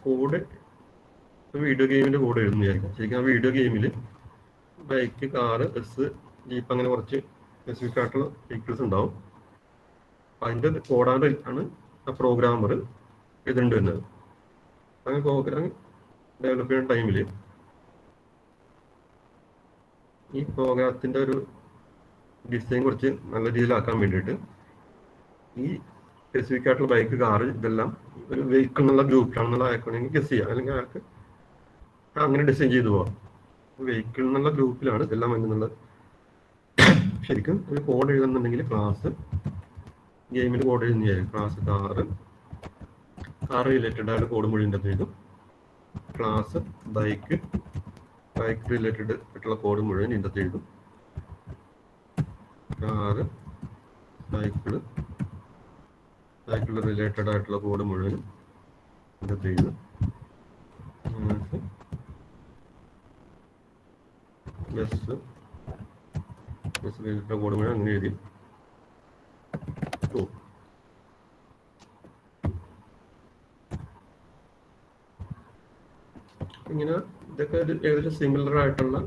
Speaker 1: കോഡ് വീഡിയോ ഗെയിമിന്റെ കോഡ് എഴുതുന്ന വിചാരിക്കാം. ശരിക്കും ആ വീഡിയോ ഗെയിമിൽ ബൈക്ക്, കാറ്, ബസ്, ജീപ്പ് അങ്ങനെ കുറച്ച് സ്പെസിഫിക് ആയിട്ടുള്ള വെഹിക്കിൾസ് ഉണ്ടാവും. അതിൻ്റെ കോഡാണ് ആ പ്രോഗ്രാമർ എഴുതേണ്ടി വരുന്നത്. അങ്ങനെ പ്രോഗ്രാം ഡെവലപ്പ് ചെയ്യുന്ന ടൈമിൽ ഈ പ്രോഗ്രാമത്തിൻ്റെ ഒരു ഡിസൈൻ കുറച്ച് നല്ല രീതിയിലാക്കാൻ വേണ്ടിയിട്ട് ഈ സ്പെസിഫിക് ആയിട്ടുള്ള ബൈക്ക്, കാറ് ഇതെല്ലാം ഒരു വെഹിക്കിൾ എന്നുള്ള ഗ്രൂപ്പിലാണെന്നുള്ള അയക്കണമെങ്കിൽ ഗസ് ചെയ്യാം, അല്ലെങ്കിൽ അയാൾക്ക് അങ്ങനെ ഡിസൈൻ ചെയ്തു പോവാം. വെഹിക്കിൾ എന്നുള്ള ഗ്രൂപ്പിലാണ് ഇതെല്ലാം എന്നുള്ളത്. ശരിക്കും ഒരു കോഡ് എഴുതുന്നുണ്ടെങ്കിൽ ക്ലാസ് ഗെയിമിൽ കോഡ് എഴുതുന്നതായിരിക്കും. ക്ലാസ് കാറ് റിലേറ്റഡ് ആയിട്ട് കോഡ് മുഴുവൻ എഴുതും. ക്ലാസ് ബൈക്ക് റിലേറ്റഡ് ആയിട്ടുള്ള കോഡ് മുഴുവൻ ഇതിൻ്റെ എഴുതും. കാറ് സൈക്കിള് റിലേറ്റഡ് ആയിട്ടുള്ള കോഡ് മുഴുവനും ഇതിൻ്റെ എഴുതും. ബസ് റിലേറ്റഡ് കോഡ് മുഴുവൻ അങ്ങനെ എഴുതി. ഇങ്ങനെ ഇതൊക്കെ ഏകദേശം സിമിലർ ആയിട്ടുള്ള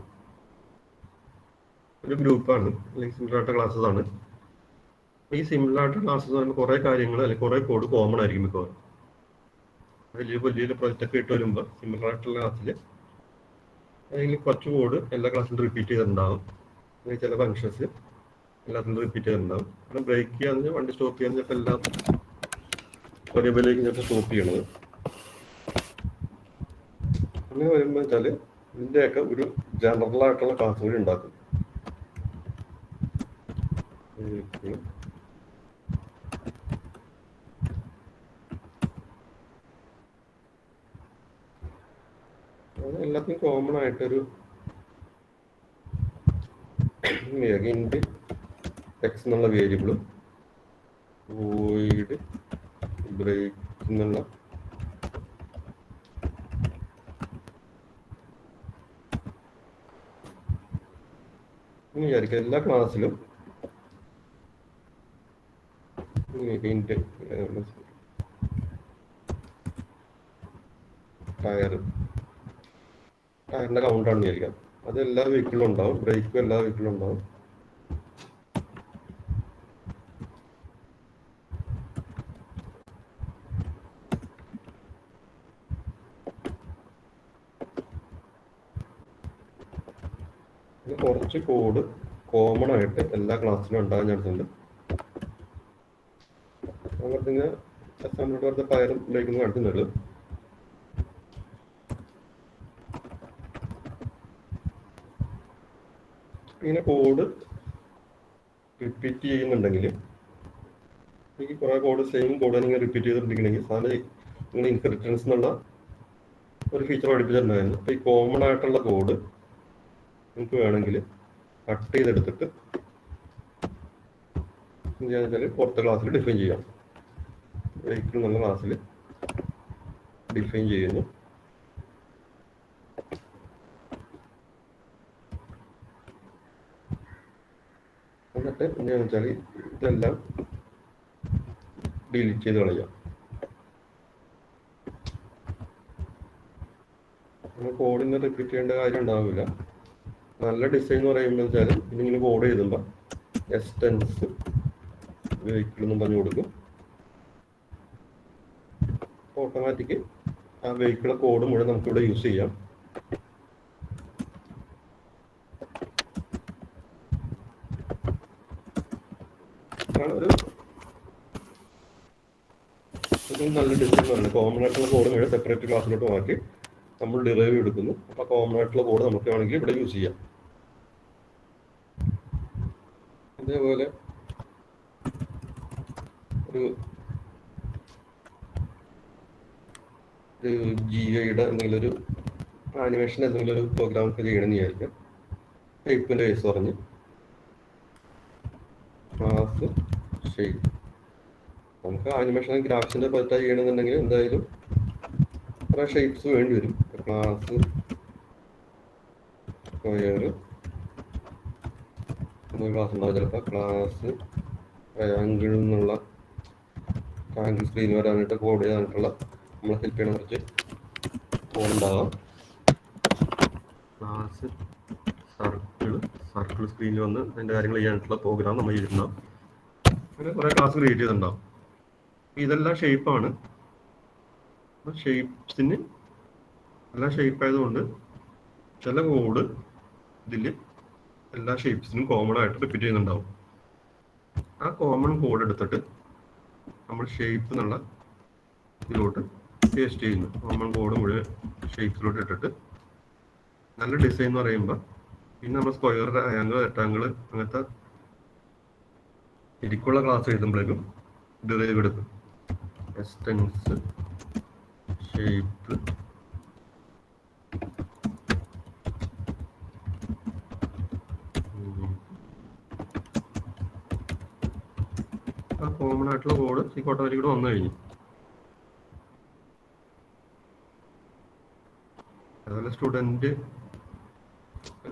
Speaker 1: ഒരു ഗ്രൂപ്പാണ്, അല്ലെങ്കിൽ സിമിലർ ആയിട്ടുള്ള ക്ലാസ്സസ് ആണ്. ഈ സിമിലർ ആയിട്ടുള്ള ക്ലാസ്സസ് ആണ് കുറേ കാര്യങ്ങൾ അല്ലെങ്കിൽ കുറേ കോഡ് കോമൺ ആയിരിക്കും മിക്കവാറും. വലിയ പ്രൊജക്റ്റ് ഒക്കെ ഇട്ട് വരുമ്പോൾ സിമിലർ ആയിട്ടുള്ള ക്ലാസ്സിൽ അല്ലെങ്കിൽ കുറച്ച് കോഡ് എല്ലാ ക്ലാസ്സിലും റിപ്പീറ്റ് ചെയ്തിട്ടുണ്ടാകും. ചില ഫങ്ഷൻസ് എല്ലാത്തിലും റിപ്പീറ്റ് ചെയ്തിട്ടുണ്ടാകും. കാരണം ബ്രേക്ക് ചെയ്യാന്ന് വണ്ടി സ്റ്റോപ്പ് ചെയ്യാന്ന് ചിലപ്പോൾ എല്ലാം ഒരേപോലെയായിരിക്കും ചിലപ്പോൾ സ്റ്റോപ്പ് ചെയ്യണത്. അങ്ങനെ വരുമ്പോൾ വെച്ചാൽ ഇതിൻ്റെയൊക്കെ ഒരു ജനറൽ ആയിട്ടുള്ള ക്ലാസ് കൂടി ഉണ്ടാക്കും. എല്ലാത്തിനും കോമൺ ആയിട്ടൊരു ഇൻറ്റ് എക്സ് എന്നുള്ള വേരിയബിളും വോയിഡ് ബ്രേക്ക് എന്നുള്ള വിചാരിക്കുക. എല്ലാ ക്ലാസ്സിലും ഇൻറ്റ് ടയറിന്റെ കൗണ്ടാണെന്ന് വിചാരിക്കാം. അത് എല്ലാ വെഹിക്കിളും ഉണ്ടാവും, ബ്രേക്കും എല്ലാ വെഹിക്കിളും ഉണ്ടാവും. കുറച്ച് കോഡ് കോമൺ ആയിട്ട് എല്ലാ ക്ലാസ്സിലും ഉണ്ടാകാൻ ചാൻസ് ഉണ്ട്. അങ്ങനെ അസംബ്ലിയുടെ അടുത്ത പകരം ഉപയോഗിക്കുന്നത് കാണിക്കുന്നുള്ളൂ. ഇങ്ങനെ കോഡ് റിപ്പീറ്റ് ചെയ്യുന്നുണ്ടെങ്കിൽ എനിക്ക് കുറേ കോഡ് സെയിം കോഡ് നിങ്ങൾ റിപ്പീറ്റ് ചെയ്തിട്ടുണ്ടെങ്കിൽ സാധനം നിങ്ങൾ ഇൻഹെറിറ്റൻസ് എന്നുള്ള ഒരു ഫീച്ചർ പഠിപ്പിച്ചിട്ടുണ്ടായിരുന്നു. അപ്പോൾ ഈ കോമൺ ആയിട്ടുള്ള കോഡ് നിങ്ങൾക്ക് വേണമെങ്കിൽ കട്ട് ചെയ്തെടുത്തിട്ട് എന്താണെന്ന് വെച്ചാൽ പുറത്തെ ക്ലാസ്സിൽ ഡിഫൈൻ ചെയ്യാം. വെഹിക്കിൾ എന്നുള്ള ക്ലാസ്സിൽ ഡിഫൈൻ ചെയ്യുന്നു. എന്നിട്ട് എന്താണെന്ന് വെച്ചാൽ ഇതെല്ലാം ഡിലീറ്റ് ചെയ്ത് കളയാം. കോഡിനെ റിപ്പീറ്റ് ചെയ്യേണ്ട കാര്യം ഉണ്ടാവില്ല. നല്ല ഡിസൈൻ എന്ന് പറയുമ്പോൾ വെച്ചാൽ ഇതിങ്ങനെ കോഡ് ചെയ്തുമ്പോൾ എക്സ്റ്റൻസ് വെഹിക്കിൾ എന്നും പറഞ്ഞു കൊടുക്കും. ഓട്ടോമാറ്റിക് ആ വെഹിക്കിളെ കോഡ് മുഴുവൻ നമുക്കിവിടെ യൂസ് ചെയ്യാം. ഒരു നല്ല ഡിസൈൻ പറയുന്നത് കോമൺ ആയിട്ടുള്ള കോഡ് മുഴുവൻ സെപ്പറേറ്റ് ക്ലാസ്സിലോട്ട് മാറ്റി നമ്മൾ ഡിറൈവ് എടുക്കുന്നു. അപ്പോൾ കോമൺ ആയിട്ടുള്ള കോഡ് നമുക്ക് വേണമെങ്കിൽ ഇവിടെ യൂസ് ചെയ്യാം. അതേപോലെ ഒരു GUIയുടെ എന്തെങ്കിലും ഒരു ആനിമേഷൻ എന്തെങ്കിലും ഒരു പ്രോഗ്രാം ഒക്കെ ചെയ്യണമെന്ന് വിചാരിക്കാം. ഷേപ്പിൻ്റെ കേസ് പറഞ്ഞ് ക്ലാസ് ഷേപ്പ് നമുക്ക് ആനിമേഷൻ ഗ്രാഫിക്സിൻ്റെ പറ്റാ ചെയ്യണമെന്നുണ്ടെങ്കിൽ എന്തായാലും കുറേ ഷേപ്സ് വേണ്ടി വരും. ക്ലാസ് സ്ക്വയർ ക്ലാസ് ഉണ്ടാവും. ചിലപ്പോൾ ക്ലാസ് ട്രയാങ്കിൾ എന്നുള്ള ട്രയാങ്കിൾ സ്ക്രീൻ വരാനായിട്ട് കോഡ് ചെയ്യാനായിട്ടുള്ള നമ്മളെ ഹെൽപ്പ് ചെയ്യണ കുറച്ച് കോഡ് ഉണ്ടാകാം. ക്ലാസ് സർക്കിൾ സ്ക്രീനിൽ വന്ന് അതിൻ്റെ കാര്യങ്ങൾ ചെയ്യാനായിട്ടുള്ള പ്രോഗ്രാം നമ്മൾ ചെയ്തിട്ടുണ്ടാവും. അങ്ങനെ കുറേ ക്ലാസ് ക്രിയേറ്റ് ചെയ്തിട്ടുണ്ടാവും. ഇതെല്ലാം ഷേപ്പാണ്. ഷേപ്സിന് എല്ലാം ഷേപ്പ് ആയതുകൊണ്ട് ചില കോഡ് ഇതിൽ എല്ലാ ഷേപ്സിനും കോമൺ ആയിട്ട് റിപ്പീറ്റ് ചെയ്യുന്നുണ്ടാവും. ആ കോമൺ കോഡ് എടുത്തിട്ട് നമ്മൾ ഷേപ്പ് എന്നുള്ള ഇതിലോട്ട് പേസ്റ്റ് ചെയ്യുന്നു. കോമൺ കോഡ് മുഴുവൻ ഷേപ്സിലോട്ട് ഇട്ടിട്ട് നല്ല ഡിസൈൻ എന്ന് പറയുമ്പോൾ പിന്നെ നമ്മൾ സ്ക്വയർ, ട്രയാങ്കിൾ, റെക്ടാങ്കിൾ അങ്ങനത്തെ ശരിക്കുള്ള ക്ലാസ് എഴുതുമ്പോഴേക്കും ഡിറൈവ് എടുക്കും. എക്സ്റ്റൻസ് ഷേപ്പ് ആ കോമൺ ആയിട്ടുള്ള കോഡ് ഓട്ടോമാറ്റിക് വന്നു കഴിഞ്ഞു. അതുപോലെ സ്റ്റുഡൻറ്റ്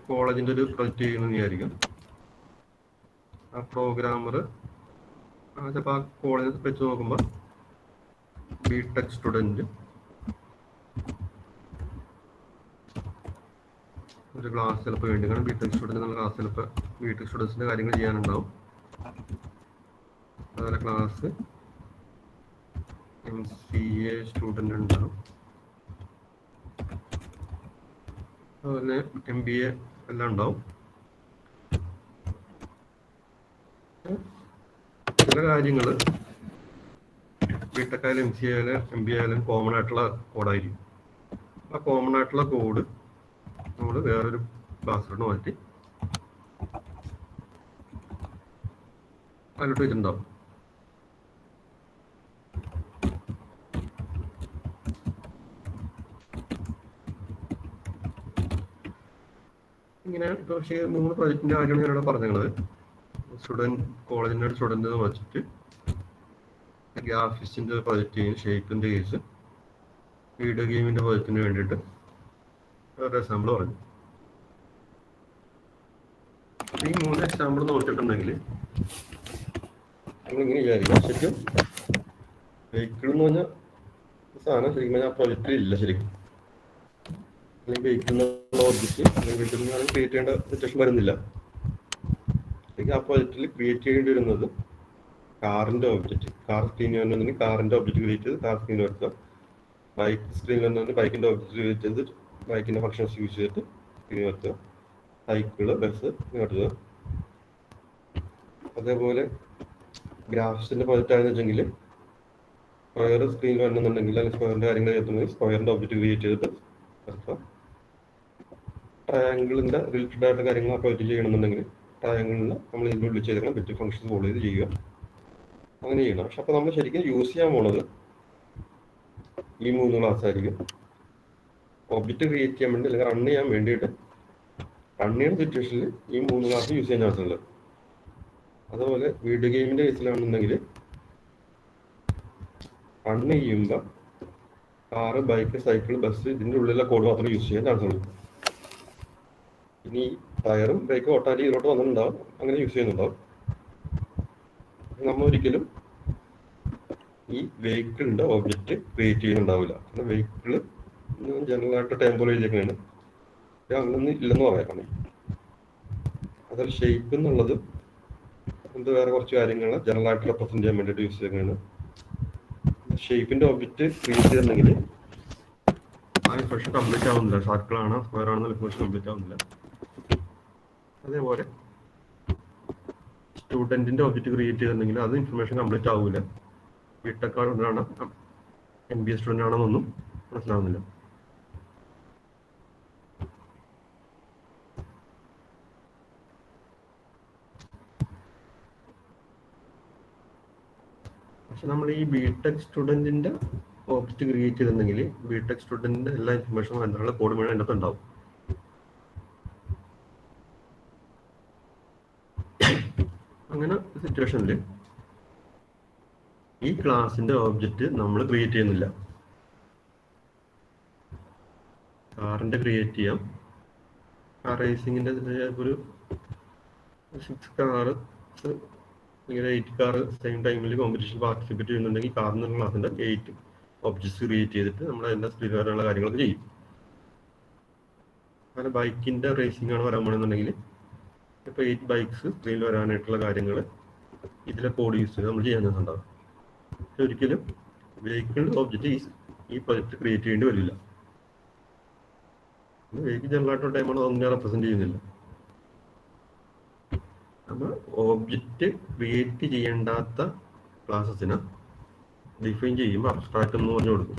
Speaker 1: കോളേജിൻ്റെ ഒരു പ്രൊജക്റ്റ് ചെയ്യുമെന്ന് വിചാരിക്കും. ആ പ്രോഗ്രാമർ ചിലപ്പോൾ ആ കോളേജ് വെച്ച് നോക്കുമ്പോൾ ബിടെക് സ്റ്റുഡൻറ്റ് ഒരു ക്ലാസ് ചിലപ്പോൾ വേണ്ടി കാരണം ബിടെക് സ്റ്റുഡൻറ്റ് എന്നുള്ള ക്ലാസ് ചിലപ്പോൾ ബിടെക് സ്റ്റുഡൻസിൻ്റെ കാര്യങ്ങൾ ചെയ്യാനുണ്ടാവും. അതുപോലെ ക്ലാസ് MCA സ്റ്റുഡൻ്റ് ഉണ്ടാവും. അതുപോലെ MBA എല്ലാം ഉണ്ടാവും. ചില കാര്യങ്ങൾ ബിടെക് ആയാലും MCA ആയാലും MBA ആയാലും കോമൺ ആയിട്ടുള്ള കോഡായിരിക്കും. ആ കോമൺ ആയിട്ടുള്ള കോഡ് നമ്മൾ വേറൊരു ക്ലാസ്സിലോട്ട് മാറ്റി അതിലോട്ട് വെച്ചിട്ടുണ്ടാവും. ഇങ്ങനെ പക്ഷേ 3 പ്രൊജക്റ്റിൻ്റെ കാര്യമാണ് ഞാനിവിടെ പറഞ്ഞത്. സ്റ്റുഡൻറ്റ് കോളേജിൻ്റെ സ്റ്റുഡൻറ്റ് വെച്ചിട്ട് ഗ്രാഫിക്സിൻ്റെ പ്രൊജക്റ്റ് ചെയ്യും, ഷേപ്പിൻ്റെ കേസ്, വീഡിയോ ഗെയിമിൻ്റെ പ്രൊജക്റ്റിന് വേണ്ടിയിട്ട് ഒരു എക്സാമ്പിൾ പറഞ്ഞു. ഈ 3 എക്സാമ്പിൾ നോക്കിയിട്ടുണ്ടെങ്കിൽ നമ്മളിങ്ങനെ വിചാരിക്കും ശരിക്കും വെഹിക്കിൾ എന്ന് പറഞ്ഞാൽ സാധനം ശരിക്കും പറഞ്ഞാൽ ആ പ്രൊജക്റ്റിൽ ഇല്ല. ശരിക്കും അല്ലെങ്കിൽ വെഹിക്കിൾ എന്നുള്ള ഓബ്ജക്റ്റ് അല്ലെങ്കിൽ വെഹിക്കിൾ ക്രിയേറ്റ് ചെയ്യേണ്ട സിറ്റുവേഷൻ വരുന്നില്ല. ശരിക്കും ആ പ്രൊജക്റ്റിൽ ക്രിയേറ്റ് ചെയ്യേണ്ടി വരുന്നത് കാറിൻ്റെ ഓബ്ജക്റ്റ്, കാർ സ്ക്രീനിൽ വന്നെങ്കിൽ കാറിൻ്റെ ഓബ്ജക്റ്റ് ക്രിയേറ്റ് ചെയ്ത് കാർ സ്ക്രീനിൽ വെക്കുക. ബൈക്ക് സ്ക്രീനിൽ വന്നെങ്കിൽ ബൈക്കിൻ്റെ ഓബ്ജക്റ്റ് ക്രിയേറ്റ് ചെയ്ത് ബൈക്കിൻ്റെ ഫങ്ഷൻസ് യൂസ് ചെയ്തിട്ട് സ്ക്രീനിൽ വെക്കുക. സൈക്കിള്, ബസ് കരുതുക. അതേപോലെ ഗ്രാഫ്സിന്റെ പ്രൊജക്റ്റ് ആണെന്ന് വെച്ചെങ്കിൽ സ്ക്വയർ സ്ക്രീൻ വരണമെന്നുണ്ടെങ്കിൽ അല്ലെങ്കിൽ സ്ക്വയറിന്റെ കാര്യങ്ങൾ ചെയ്തിട്ടുണ്ടെങ്കിൽ സ്ക്വയറിന്റെ ഒബ്ജക്റ്റ് ക്രിയേറ്റ് ചെയ്തിട്ട് നടത്താം. ട്രയാങ്കിളിന്റെ റിലേറ്റഡ് ആയിട്ട് കാര്യങ്ങൾ പ്രൊജക്റ്റ് ചെയ്യണമെന്നുണ്ടെങ്കിൽ ട്രയാങ്കിളിന് നമ്മൾ ഇതിൻ്റെ ഉള്ളിൽ ചെയ്തിരിക്കണം ബിറ്റ് ഫംഗ്ഷൻ കോൾ ചെയ്ത് ചെയ്യുക, അങ്ങനെ ചെയ്യണം. പക്ഷെ അപ്പോൾ നമ്മൾ ശരിക്കും യൂസ് ചെയ്യാൻ പോണത് ഈ 3 ക്ലാസ് ആയിരിക്കും. ഒബ്ജക്റ്റ് ക്രിയേറ്റ് ചെയ്യാൻ വേണ്ടി അല്ലെങ്കിൽ റൺ ചെയ്യാൻ വേണ്ടിയിട്ട് റൺ ചെയ്യുന്ന സിറ്റുവേഷനിൽ ഈ 3 ക്ലാസ് യൂസ് ചെയ്യാൻ ചാൻസ് ഉള്ളത്. അതുപോലെ വീഡിയോ ഗെയിമിന്റെ കേസിലാണെന്നുണ്ടെങ്കിൽ റൺ ചെയ്യുമ്പോൾ കാറ്, ബൈക്ക്, സൈക്കിൾ, ബസ് ഇതിൻ്റെ ഉള്ളിലെ കോഡ് മാത്രമേ യൂസ് ചെയ്യാൻ ചാൻസ് ഉള്ളൂ. ഇനി ടയറും ബ്രേക്കും ഓട്ടോമാറ്റിക് ഇതിലോട്ട് വന്നിട്ടുണ്ടാവും, അങ്ങനെ യൂസ് ചെയ്യുന്നുണ്ടാവും. നമ്മൾ ഒരിക്കലും ഈ വെഹിക്കിളിന്റെ ഒബ്ജക്റ്റ് ക്രിയേറ്റ് ചെയ്യുന്നുണ്ടാവില്ല. കാരണം വെഹിക്കിൾ ജനറലായിട്ട് ടെമ്പോൾ ചെയ്തേക്കാണ്, അങ്ങനൊന്നും ഇല്ലെന്ന് പറയാം. അതൊരു ഷേപ്പ് എന്നുള്ളത് എന്ത് വേറെ കുറച്ച് കാര്യങ്ങൾ ജനറലായിട്ട് റെപ്രസെന്റ് ചെയ്യാൻ വേണ്ടിയിട്ട് യൂസ് ചെയ്യുന്നതാണ്. ഷേപ്പിന്റെ ഒബ്ജക്റ്റ് ക്രിയേറ്റ് ചെയ്തിട്ടുണ്ടെങ്കിൽ ആ ഇൻഫർമേഷൻ കംപ്ലീറ്റ് ആവുന്നില്ല. സർക്കിൾ ആണോ സ്ക്വയർ ആണെന്നുള്ള ഇൻഫർമേഷൻ കംപ്ലീറ്റ് ആവുന്നില്ല. അതേപോലെ സ്റ്റുഡന്റിന്റെ ഒബ്ജക്റ്റ് ക്രിയേറ്റ് ചെയ്തിട്ടുണ്ടെങ്കിൽ അത് ഇൻഫർമേഷൻ കംപ്ലീറ്റ് ആവില്ല. ബിടെക് സ്റ്റുഡൻ്റ് ആണ്, MBA സ്റ്റുഡൻ്റ് ആണെന്നൊന്നും മനസ്സിലാവുന്നില്ല. പക്ഷെ നമ്മൾ ഈ ബിടെക് സ്റ്റുഡന്റിന്റെ ഒബ്ജക്റ്റ് ക്രിയേറ്റ് ചെയ്തിട്ടുണ്ടെങ്കിൽ ബിടെക് സ്റ്റുഡന്റിന്റെ എല്ലാ ഇൻഫർമേഷനും എന്നുള്ള കോഡ് മുഴുവൻ അതിൻ്റെ അകത്ത് ഉണ്ടാവും. അങ്ങനെ സിറ്റുവേഷനിൽ ഈ ക്ലാസിന്റെ ഒബ്ജക്റ്റ് നമ്മൾ ക്രിയേറ്റ് ചെയ്യുന്നില്ല. കാറിന്റെ ക്രിയേറ്റ് ചെയ്യാം. കാർ റേസിങ്ങിന്റെ ഒരു 6 കാറ് ഇങ്ങനെ 8 കാർ സെയിം ടൈമിൽ കോമ്പറ്റീഷൻ പാർട്ടിസിപ്പേറ്റ് ചെയ്യുന്നുണ്ടെങ്കിൽ കാറിനുള്ള ക്ലാസിന്റെ 8 ഒബ്ജക്ട്സ് ക്രിയേറ്റ് ചെയ്തിട്ട് നമ്മൾ അതിന്റെ സ്ക്രീൻ വരാനുള്ള കാര്യങ്ങളൊക്കെ ചെയ്യും. അങ്ങനെ ബൈക്കിന്റെ റേസിംഗ് ആണ് വരാൻ പോകണമെന്നുണ്ടെങ്കിൽ ഇപ്പോൾ 8 ബൈക്സ് സ്ക്രീനിൽ വരാനായിട്ടുള്ള കാര്യങ്ങൾ ഇതിലെ കോഡ് യൂസ് ചെയ്ത് നമ്മൾ ചെയ്യാൻ ഉണ്ടാവും. പക്ഷെ ഒരിക്കലും വെഹിക്കിൾ ഒബ്ജക്റ്റ് ഈ പ്രൊജക്റ്റ് ക്രിയേറ്റ് ചെയ്യേണ്ടി വരില്ല. വെഹിക്കിൾ ജനറലായിട്ട് ടൈമാണ് ഒന്നും റെപ്രസെന്റ് ചെയ്യുന്നില്ല. നമ്മൾ ഒബ്ജക്റ്റ് ക്രിയേറ്റ് ചെയ്യേണ്ടാത്ത ക്ലാസസിനെ ഡിഫൈൻ ചെയ്യുമ്പോൾ അബ്സ്ട്രാക്ട് എന്ന് പറഞ്ഞു കൊടുക്കും.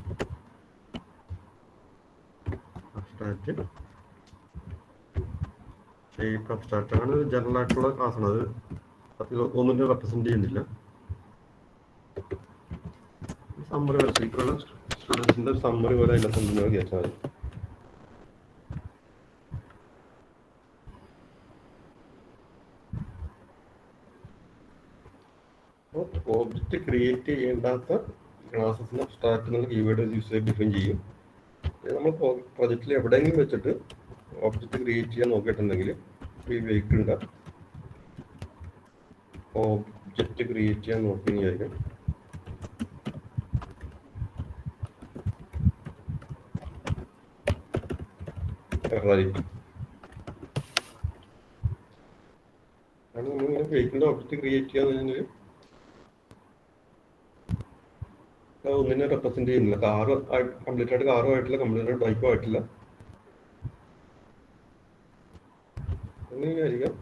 Speaker 1: അബ്സ്ട്രാക്ട് ഷേപ്പ് അബ്സ്ട്രാക്ട് ആണ് ജനറൽ ആയിട്ടുള്ള ക്ലാസ്സാണ്. അത് അതിൽ ഒന്നും റെപ്രസെന്റ് ചെയ്യുന്നില്ല. സമ്മറി പോലെ ശരിക്കുള്ള സ്റ്റുഡൻസിന്റെ ഒരു സമ്മറി പോലെ അതിൻ്റെ സംബന്ധം വിചാരിച്ചാൽ മതി. ഒബ്ജക്റ്റ് ക്രിയേറ്റ് ചെയ്യേണ്ടാത്ത ക്ലാസസിന് അബ്സ്ട്രാക്ട് എന്നുള്ള കീവേഡ് യൂസ് ചെയ്ത് ഡിഫൈൻ ചെയ്യും. നമ്മൾ പ്രൊജക്റ്റിൽ എവിടെയെങ്കിലും വെച്ചിട്ട് ഒബ്ജക്റ്റ് ക്രിയേറ്റ് ചെയ്യാൻ നോക്കിയിട്ടുണ്ടെങ്കിൽ ഈ വെഹിക്കിളിൻ്റെ ഒബ്ജക്റ്റ് ക്രിയേറ്റ് ചെയ്യാൻ നോക്കി വിചാരിക്കും. നമ്മളിങ്ങനെ വെഹിക്കിളിൻ്റെ ഒബ്ജക്റ്റ് ക്രിയേറ്റ് ചെയ്യാന്ന് ഒന്നിനെ റെപ്രസെന്റ് ചെയ്യുന്നില്ല. കാറ് കംപ്ലീറ്റ് ആയിട്ട് കാറും ആയിട്ടില്ല, കംപ്ലീറ്റ് ആയിട്ട് ബൈക്കും ആയിട്ടില്ല. അങ്ങനെയായിരിക്കാം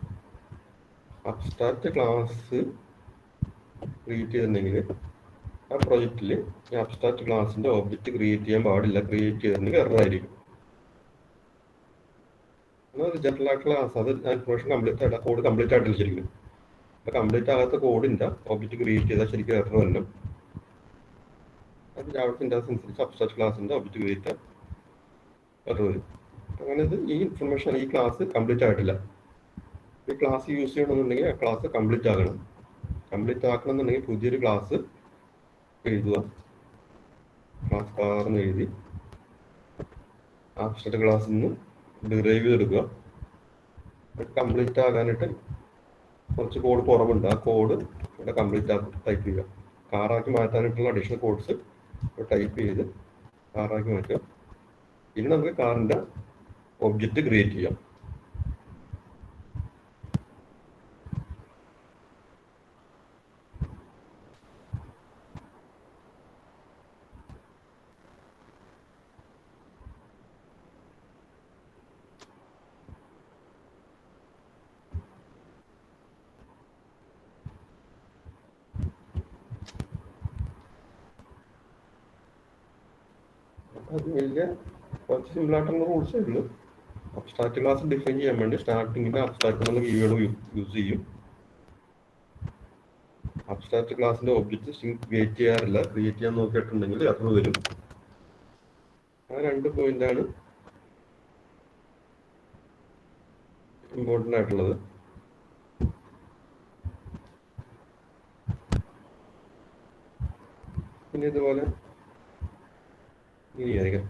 Speaker 1: അബ്സ്ട്രാക്ട് ക്ലാസ് ക്രിയേറ്റ് ചെയ്തിട്ടുണ്ടെങ്കിൽ ആ പ്രൊജക്റ്റിൽ ഈ അബ്സ്ട്രാക്ട് ക്ലാസിന്റെ ഒബ്ജക്റ്റ് ക്രിയേറ്റ് ചെയ്യാൻ പാടില്ല. ക്രിയേറ്റ് ചെയ്തിട്ടുണ്ടെങ്കിൽ എറർ ആയിരിക്കും. എന്നാൽ ജനറൽ ആയിട്ടുള്ള ക്ലാസ് അത് ഇൻഫർമേഷൻ കംപ്ലീറ്റ് ആയിട്ട് കോഡ് കംപ്ലീറ്റ് ആയിട്ടില്ല ശരിക്കും. അപ്പോൾ കംപ്ലീറ്റ് ആകാത്ത കോഡിന്റെ ഒബ്ജക്റ്റ് ക്രിയേറ്റ് ചെയ്താൽ ശരിക്കും എറർ വരണം. അത് ജാവ സിന്റാക്സ് അനുസരിച്ച് അബ്സ്ട്രാക്ട് ക്ലാസിന്റെ ഒബ്ജക്റ്റ് ക്രിയേറ്റ് എറർ വരും. അങ്ങനെ ഈ ഇൻഫർമേഷൻ ഈ ക്ലാസ് കംപ്ലീറ്റ് ആയിട്ടില്ല. ഈ ക്ലാസ് യൂസ് ചെയ്യണമെന്നുണ്ടെങ്കിൽ ആ ക്ലാസ് കംപ്ലീറ്റ് ആകണം. കംപ്ലീറ്റ് ആക്കണമെന്നുണ്ടെങ്കിൽ പുതിയൊരു ക്ലാസ് എഴുതുക. ക്ലാസ് കാർന്ന് എഴുതി അബ്സ്ട്രാക്ട് ക്ലാസ്സിൽ നിന്ന് ഡിറൈവ് ചെയ്തെടുക്കുക. കംപ്ലീറ്റ് ആകാനായിട്ട് കുറച്ച് കോഡ് കുറവുണ്ട്. ആ കോഡ് ഇവിടെ കംപ്ലീറ്റ് ടൈപ്പ് ചെയ്യുക. കാറാക്കി മാറ്റാനായിട്ടുള്ള അഡീഷണൽ കോഡ്സ് ടൈപ്പ് ചെയ്ത് കാറാക്കി മാറ്റുക. ഇനി നമുക്ക് കാറിൻ്റെ ഒബ്ജക്റ്റ് ക്രിയേറ്റ് ചെയ്യാം. അത് വലിയ കുറച്ച് സിമ്പിളായിട്ടുള്ള റൂൾസേ ഉള്ളൂ. അബ്സ്ട്രാക്ട് ക്ലാസ് ഡിഫൈൻ ചെയ്യാൻ വേണ്ടി സ്റ്റാർട്ടിങ്ങിൽ അബ്സ്ട്രാക്ട് എന്നുള്ള കീവേഡ് യൂസ് ചെയ്യും. അബ്സ്ട്രാക്ട് ക്ലാസിന്റെ ഒബ്ജക്റ്റ് സ്ട്രിംഗ് ക്രിയേറ്റ് ചെയ്യാറില്ല. ക്രിയേറ്റ് ചെയ്യാൻ നോക്കിയിട്ടുണ്ടെങ്കിൽ എറർ വരും. ആ 2 പോയിന്റാണ് ഇമ്പോർട്ടൻ്റ് ആയിട്ടുള്ളത്. പിന്നെ ഇതുപോലെ ഇനിയായിരിക്കും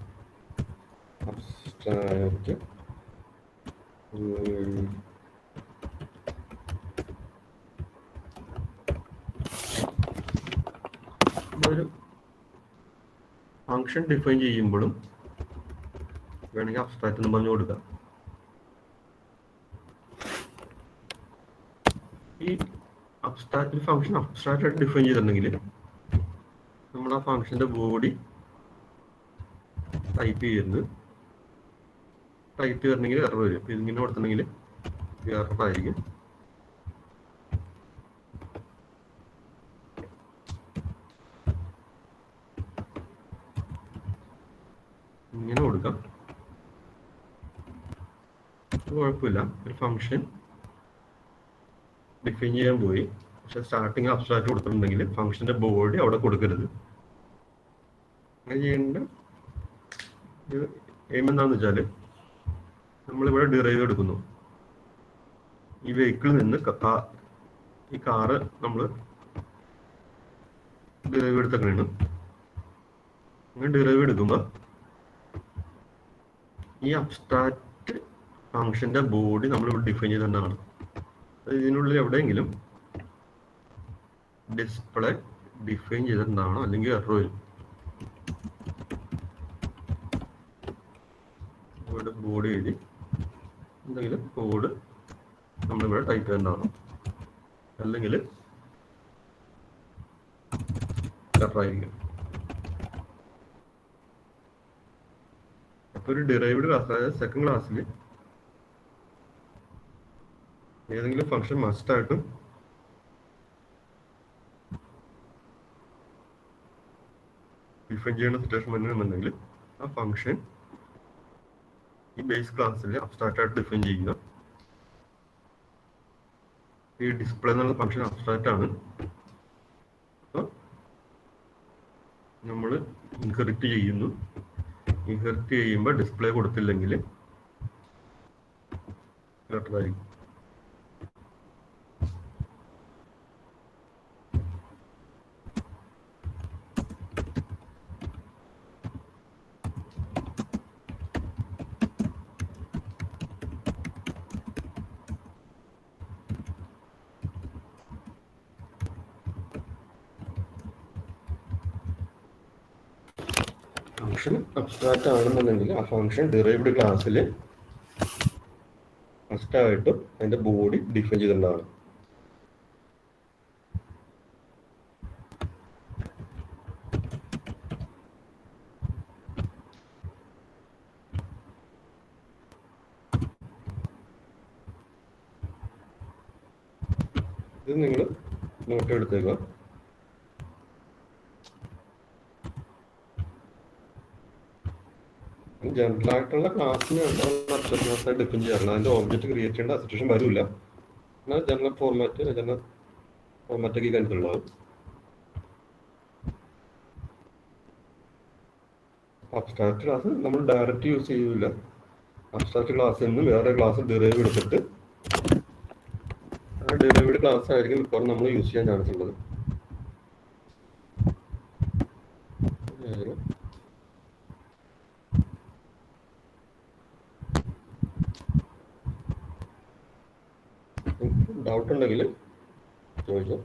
Speaker 1: അബ്സ്ട്രാക്ട് ഒരു ഫംഗ്ഷൻ ഡിഫൈൻ ചെയ്യുമ്പോഴും വേണമെങ്കിൽ അബ്സ്ട്രാക്ട് എന്ന് പറഞ്ഞു കൊടുക്കാം. ഈ അബ്സ്ട്രാക്ട് ഫംഗ്ഷൻ അബ്സ്ട്രാക്ട് ആയിട്ട് ഡിഫൈൻ ചെയ്തിട്ടുണ്ടെങ്കിൽ നമ്മൾ ആ ഫംഗ്ഷന്റെ ബോഡി ടൈപ്പ് ചെയ്തിട്ടുണ്ടെങ്കിൽ എറർ വരും. അപ്പോൾ ഇതിങ്ങനെ കൊടുത്തിട്ടുണ്ടെങ്കിൽ എറർ ആയിരിക്കും. ഇങ്ങനെ കൊടുക്കാം, കുഴപ്പമില്ല. ഒരു ഫംഗ്ഷൻ ഡിഫൈൻ ചെയ്യാൻ പോയി, പക്ഷെ സ്റ്റാർട്ടിങ് അബ്സ്ട്രാക്ട് കൊടുത്തിട്ടുണ്ടെങ്കിൽ ഫംഗ്ഷന്റെ ബോഡി അവിടെ കൊടുക്കരുത്. അങ്ങനെ ചെയ്യേണ്ട എയിം എന്താണെന്ന് വെച്ചാൽ, നമ്മളിവിടെ ഡിറൈവ് എടുക്കുന്നു. ഈ വെഹിക്കിളിൽ നിന്ന് ഈ കാറ് നമ്മൾ ഡിറൈവ് എടുത്തേക്കാണ്. അങ്ങനെ ഡിറൈവ് എടുക്കുമ്പോൾ ഈ അബ്സ്ട്രാക്ട് ഫംഗ്ഷന്റെ ബോഡി നമ്മളിവിടെ ഡിഫൈൻ ചെയ്തിട്ടുണ്ടാണ്. ഇതിനുള്ളിൽ എവിടെയെങ്കിലും ഡിസ്പ്ലേ ഡിഫൈൻ ചെയ്തിട്ടുണ്ടാവണം, അല്ലെങ്കിൽ എറർ വരും. ഇവിടെ ബോഡി എഴുതി എന്തെങ്കിലും കോഡ് നമ്മളിവിടെ ടൈപ്പ് ചെയ്തിട്ടുണ്ടാവണം, അല്ലെങ്കിൽ എറർ ആയിരിക്കും. അപ്പോൾ ഒരു ഡിറൈവ്ഡ് ക്ലാസ്, അതായത് സെക്കൻഡ് ക്ലാസ്സിൽ ഏതെങ്കിലും ഫംഗ്ഷൻ മസ്റ്റായിട്ടും ഡിഫൈൻ ചെയ്യുന്ന സിറ്റുവേഷൻ വന്നിട്ടുണ്ടെങ്കിൽ ആ ഫംഗ്ഷൻ ഈ ബേസ് ക്ലാസ്സിൽ അബ്സ്ട്രാക്റ്റ് ആയിട്ട് ഡിഫൈൻ ചെയ്യുക. ഈ ഡിസ്പ്ലേ എന്നുള്ള ഫംഗ്ഷൻ അബ്സ്ട്രാക്റ്റ് ആണ്. അപ്പോൾ നമ്മൾ ഇൻഹെറിറ്റ് ചെയ്യുന്നു. ഇൻഹെറിറ്റ് ചെയ്യുമ്പോൾ ഡിസ്പ്ലേ കൊടുത്തില്ലെങ്കിൽ എററായിരിക്കും. ഫംഗ്ഷൻ അബ്സ്ട്രാക്റ്റ് ആണെന്നുണ്ടെങ്കിൽ ആ ഫംഗ്ഷൻ ഡിറൈവ്ഡ് ക്ലാസ്സിൽ ഫസ്റ്റായിട്ടും അതിന്റെ ബോഡി ഡിഫൈൻ ചെയ്തിട്ടുള്ളതാണ്. ഇത് നിങ്ങൾ നോട്ട് എടുത്തേക്കുക. ജനറൽ ആയിട്ടുള്ള ക്ലാസ്സിന് അബ്സ്ട്രാക്ട് ഡിഫൈൻ ചെയ്യാറില്ല. അതിന്റെ ഓബ്ജക്റ്റ് ക്രിയേറ്റ് ചെയ്യേണ്ട സിറ്റുവേഷൻ വരില്ല. എന്നാൽ ജനറൽ ഫോർമാറ്റൊക്കെ കണ്ടിട്ടുള്ളതാണ്. അബ്സ്ട്രാക്ട് ക്ലാസ് നമ്മൾ ഡയറക്റ്റ് യൂസ് ചെയ്യില്ല. അബ്സ്ട്രാക്ട് ക്ലാസ്സിൽ നിന്ന് വേറെ ക്ലാസ് ഡിറൈവ് എടുത്തിട്ട് ആ ഡിറൈവ്ഡ് ക്ലാസ് ആയിരിക്കും ഇപ്പോൾ നമ്മൾ യൂസ് ചെയ്യാൻ ചാൻസ് ഉള്ളത്. ഡൗട്ട് ഉണ്ടെങ്കിൽ ചോദിച്ചോ.